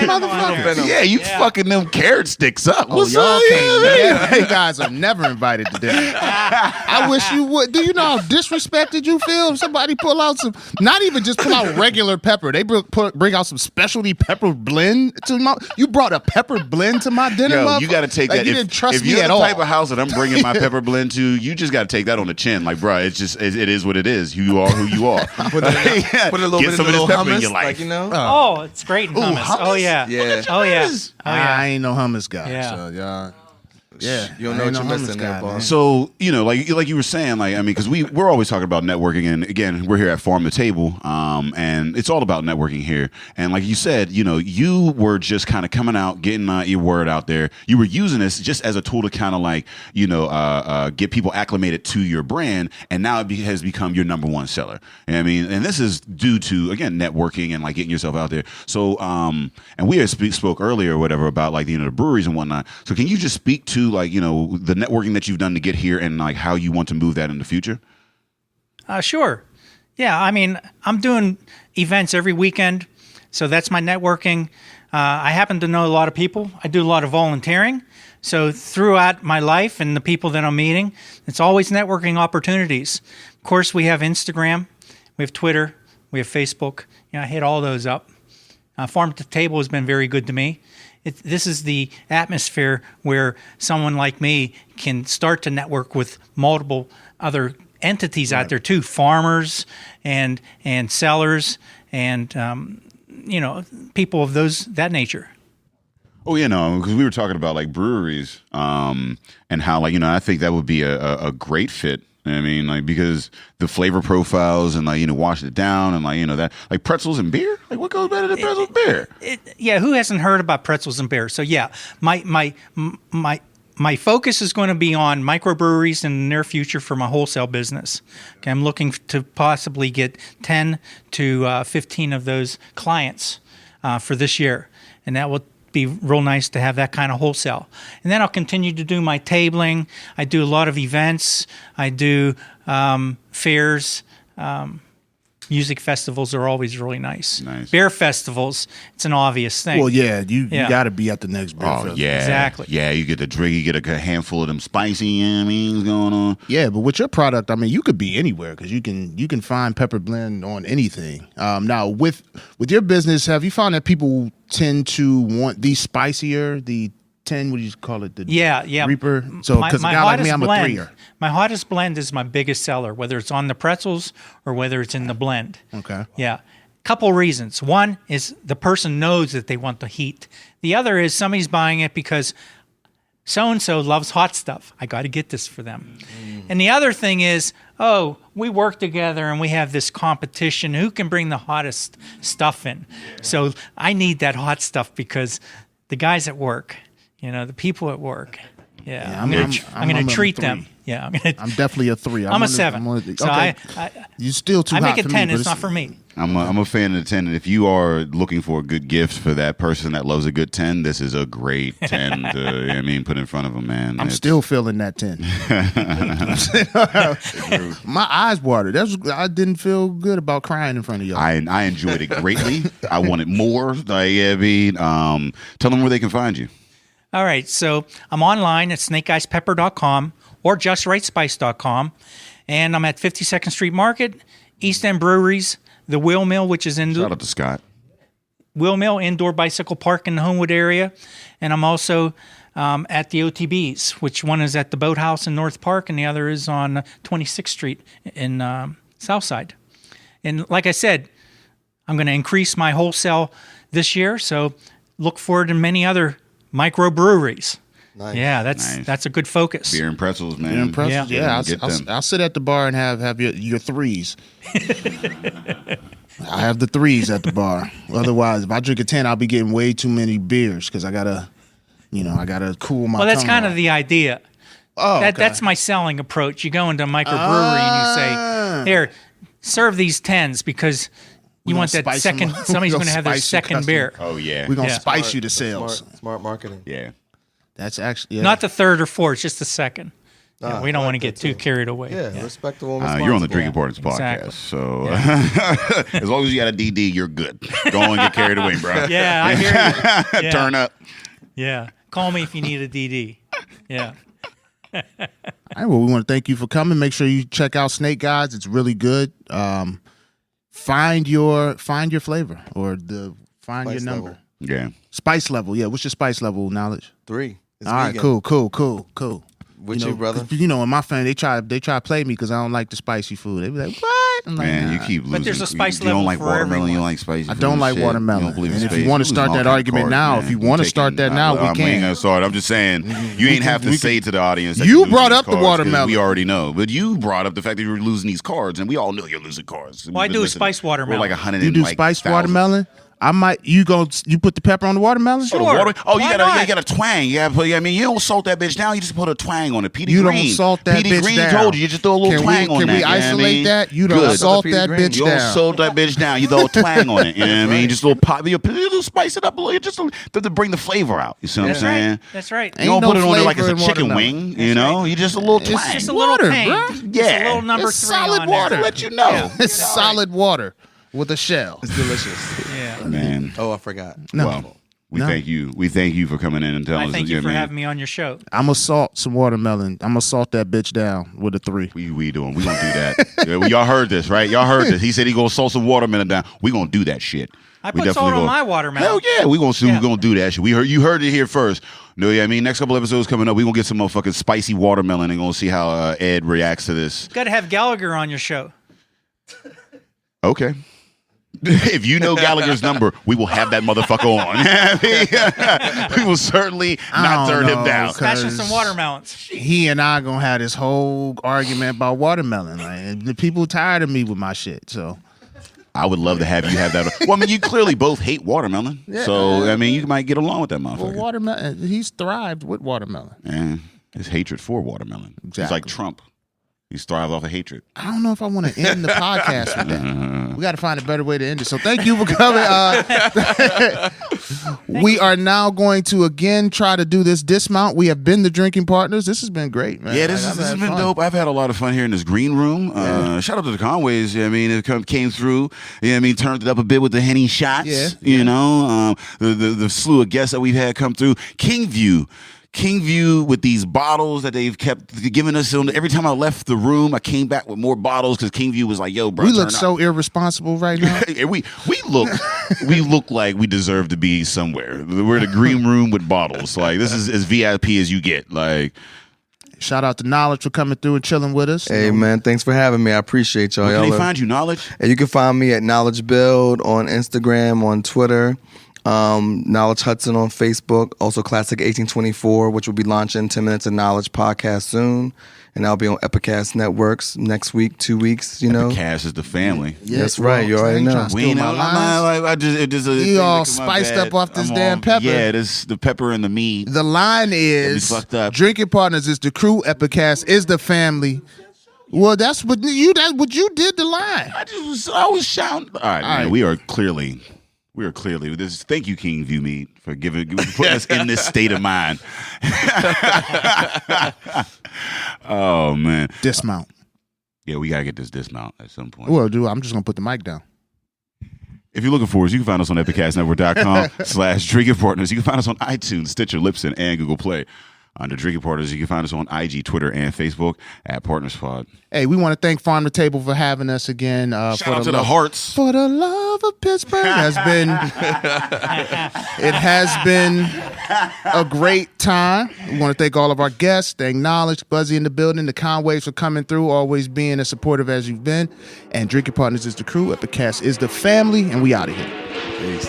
motherfucker. Yeah, you fucking them carrot sticks up. What's y'all up? can't. You guys are never invited to dinner. I wish you would. Do you know how disrespected you feel if somebody pull out some? Not even just pull out regular pepper. They bring out some specialty pepper blend to my. You brought a pepper blend to my dinner. Yo, you got to take that. You didn't trust if me you're at the all. type of house that I'm bringing my pepper blend to, you just got to take that on the chin. Like, bro, it's just it is what it is. You are who you are. Put a little Get bit some of of this pepper hummus, in your life. like, you know. Oh, it's great in hummus. hummus? Oh yeah. Yeah. Oh yeah. I ain't no hummus guy. Yeah. So y'all. Yeah, You don't know I what ain't you're no missing hummus there, guy, boss. man. So, you know, like you were saying, like, I mean, because we're always talking about networking, and again, we're here at Farm to Table, and it's all about networking here. And like you said, you know, you were just kind of coming out, getting your word out there. You were using this just as a tool to kind of like, you know, get people acclimated to your brand, and now it has become your number one seller. You know what I mean? And this is due to, again, networking and like getting yourself out there. So, and we had spoke earlier or whatever about like, you know, the breweries and whatnot. So can you just speak to like, you know, the networking that you've done to get here and like how you want to move that in the future? Sure. Yeah, I mean, I'm doing events every weekend, so that's my networking. I happen to know a lot of people. I do a lot of volunteering. So throughout my life and the people that I'm meeting, it's always networking opportunities. Of course, we have Instagram, we have Twitter, we have Facebook. You know, I hit all those up. Farm to Table has been very good to me. This is the atmosphere where someone like me can start to network with multiple other entities out there too, farmers and sellers and you know, people of that nature. Oh, you know, because we were talking about like breweries and how like, you know, I think that would be a great fit. I mean, like, because the flavor profiles and like, you know, washing it down and like, you know, that like pretzels and beer, like what goes better than pretzels and beer? Yeah, who hasn't heard about pretzels and beer? So yeah, my focus is going to be on microbreweries in the near future for my wholesale business. Okay, I'm looking to possibly get 10 to 15 of those clients for this year, and that will be real nice to have that kind of wholesale. And then I'll continue to do my tabling. I do a lot of events. I do fairs. Music festivals are always really nice. Beer festivals, it's an obvious thing. Well, yeah, you got to be at the next beer festival. Yeah. Exactly. Yeah, you get the drink, you get a handful of them spicy, you know what I mean, going on. Yeah, but with your product, I mean, you could be anywhere because you can find pepper blend on anything. Now, with your business, have you found that people tend to want the spicier, the 10, what do you call it? The Reaper? So, because a guy like me, I'm a 3-er. My hottest blend is my biggest seller, whether it's on the pretzels or whether it's in the blend. Okay. Yeah. Couple reasons. One is the person knows that they want the heat. The other is somebody's buying it because so-and-so loves hot stuff. I got to get this for them. And the other thing is, we work together and we have this competition. Who can bring the hottest stuff in? So I need that hot stuff because the guys at work, you know, the people at work. Yeah, I'm going to treat them. Yeah, I'm definitely a 3. I'm a 7. Okay. You still too hot I make a 10. Me, it's not for me. I'm a fan of the 10. And if you are looking for a good gift for that person that loves a good 10, this is a great 10 to, I mean, put in front of them, man. I'm still feeling that 10. My eyes watered. I didn't feel good about crying in front of y'all. I enjoyed it greatly. I wanted more. Like, I mean, tell them where they can find you. All right, so I'm online at snakeeyespepper.com or justrightspice.com, and I'm at 52nd Street Market, East End Breweries, the Wheel Mill, which is in Shout out to Scott. Wheel Mill Indoor Bicycle Park in the Homewood area, and I'm also at the OTBs, which one is at the Boathouse in North Park, and the other is on 26th Street in Southside. And like I said, I'm going to increase my wholesale this year, so look forward to many other microbreweries. Nice. Yeah, that's a good focus. Beer and pretzels, man. Beer and pretzels. Yeah. I'll sit at the bar and have your threes. I have the threes at the bar. Otherwise, if I drink a 10, I'll be getting way too many beers because I gotta cool my. Well, that's tongue kind off. of the idea. Oh, That's my selling approach. You go into a microbrewery and you say, "Here, serve these 10s because you want that second. Somebody's going to have their second beer." Oh yeah. We're gonna spice you to sales. Smart marketing. Yeah. That's actually Not the third or fourth, just the second. Yeah, we don't want to get too carried away. Yeah, respectable. You're on the Drinking Partners podcast, Exactly. so as long as you got a DD, you're good. Go on and get carried away, bro. Yeah, I hear you. Yeah. Turn up. Yeah, call me if you need a DD. Yeah. All right, well, we want to thank you for coming. Make sure you check out Snake Guys. It's really good. Find your flavor or find Spice your number. level. Yeah. Spice level. Yeah, what's your spice level knowledge? 3. It's All right, vegan. cool. With you, brother. You know, in my family, they try to play me because I don't like the spicy food. They be like, "What?" I'm like, Man, nah. you keep losing. But there's a spice you don't level like for watermelon. everyone. You don't like spicy. I food don't and like shit. watermelon. You don't believe in And if space. you want to Lose start all that kind of argument cards, now, man. if you want to start that now, we ain't can. gonna start. I'm just saying you ain't have to say to the audience. That You you're losing brought these up the cards, 'cause watermelon. We already know, but you brought up the fact that you were losing these cards, and we all know you're losing cards. Well, I do a spiced watermelon. We're like 100. You do spiced watermelon? I might. You put the pepper on the watermelon? Sure. Oh, Why you not? gotta twang. You gotta put. I mean, you don't salt that bitch down. You just put a twang on it. Petey You Green. don't salt that Petey bitch Green down. told you. You just throw a little Can twang on that. we you know what I isolate mean? that? You don't Good. salt Petey that Green. bitch You don't down. salt that bitch down. You throw a twang on it. You know what I mean? Just a little pop. You spice it up a little, just to bring the flavor out. You see what I'm saying? That's right. You don't Ain't put no it on there like it's a flavor in chicken watermelon. wing. You know, you just a little twang. It's just a Water, little tang. bruh. Just a little number It's 3 solid on water. there. Let you know. It's solid water with a shell. It's delicious. Yeah. Man. Oh, I forgot. Well, we thank you. We thank you for coming in and telling I us. thank you for man. having me on your show. I'm gonna salt some watermelon. I'm gonna salt that bitch down with a 3. We doing. We gonna do that. Yeah, y'all heard this, right? Y'all heard this. He said he gonna salt some watermelon down. We gonna do that shit. I We put salt definitely on gonna- my watermelon. Hell yeah, we gonna Yeah. we gonna do that shit. You heard it here first. No, yeah, I mean, next couple episodes coming up, we gonna get some motherfucking spicy watermelon and gonna see how Ed reacts to this. Got to have Gallagher on your show. Okay. If you know Gallagher's number, we will have that motherfucker on. We will certainly not don't turn him know, down. Smashing some watermelons. He and I gonna have this whole argument about watermelon. Like, the people tired of me with my shit. So I would love to have you have that. Well, I mean, you clearly both hate watermelon. So, I mean, you might get along with that motherfucker. watermelon. He's thrived with watermelon. And his hatred for watermelon. He's Exactly. like Trump. He's thrived off of hatred. I don't know if I want to end the podcast with that. We got to find a better way to end it. So thank you for coming. We are now going to again try to do this dismount. We have been the Drinking Partners. This has been great, man. Yeah, this I've has had been fun. dope. I've had a lot of fun here in this green room. Shout out to the Conways. I mean, it came through. I mean, turned it up a bit with the Henny shots. Yeah. You know, the slew of guests that we've had come through. Kingview with these bottles that they've kept giving us. Every time I left the room, I came back with more bottles because Kingview was like, "Yo, bro, We look turn so irresponsible right now. up." we look like we deserve to be somewhere. We're in a green room with bottles. Like, this is as VIP as you get. Like, Shout out to Knowledge for coming through and chilling with us. Hey, man, thanks for having me. I appreciate y'all. where can Y'all they are- find you, Knowledge? And you can find me at Knowledge Build on Instagram, on Twitter, Knowledge Hudson on Facebook, also Classic 1824, which will be launching 10 Minutes of Knowledge podcast soon. And I'll be on Epicast Networks next week, 2 weeks, you know. Cass is the family. That's right, you already know. We know. You all spiced up off this damn pepper. Yeah, this the pepper and the meat. The line is fucked up. Drinking Partners is the crew, Epicast is the family. Well, that's what you did the line. I was shouting. All right, man, we are clearly this. Thank you, King View Meat, for putting us in this state of mind. Oh man, Dismount. Yeah, we gotta get this dismount at some point. Well, dude, I'm just gonna put the mic down. If you're looking for us, you can find us on epicastnetwork.com/Drinking Partners. You can find us on iTunes, Stitcher, Libsyn, and Google Play. Under Drinking Partners, you can find us on IG, Twitter, and Facebook at PartnersPod. Hey, we want to thank Farm to Table for having us again. Shout out to the Hearts. For the love of Pittsburgh. It has been a great time. We want to thank all of our guests, thank Knowledge, Buzzy in the building, the Conways for coming through, always being as supportive as you've been. And Drinking Partners is the crew, Epicast is the family, and we out of here. Peace.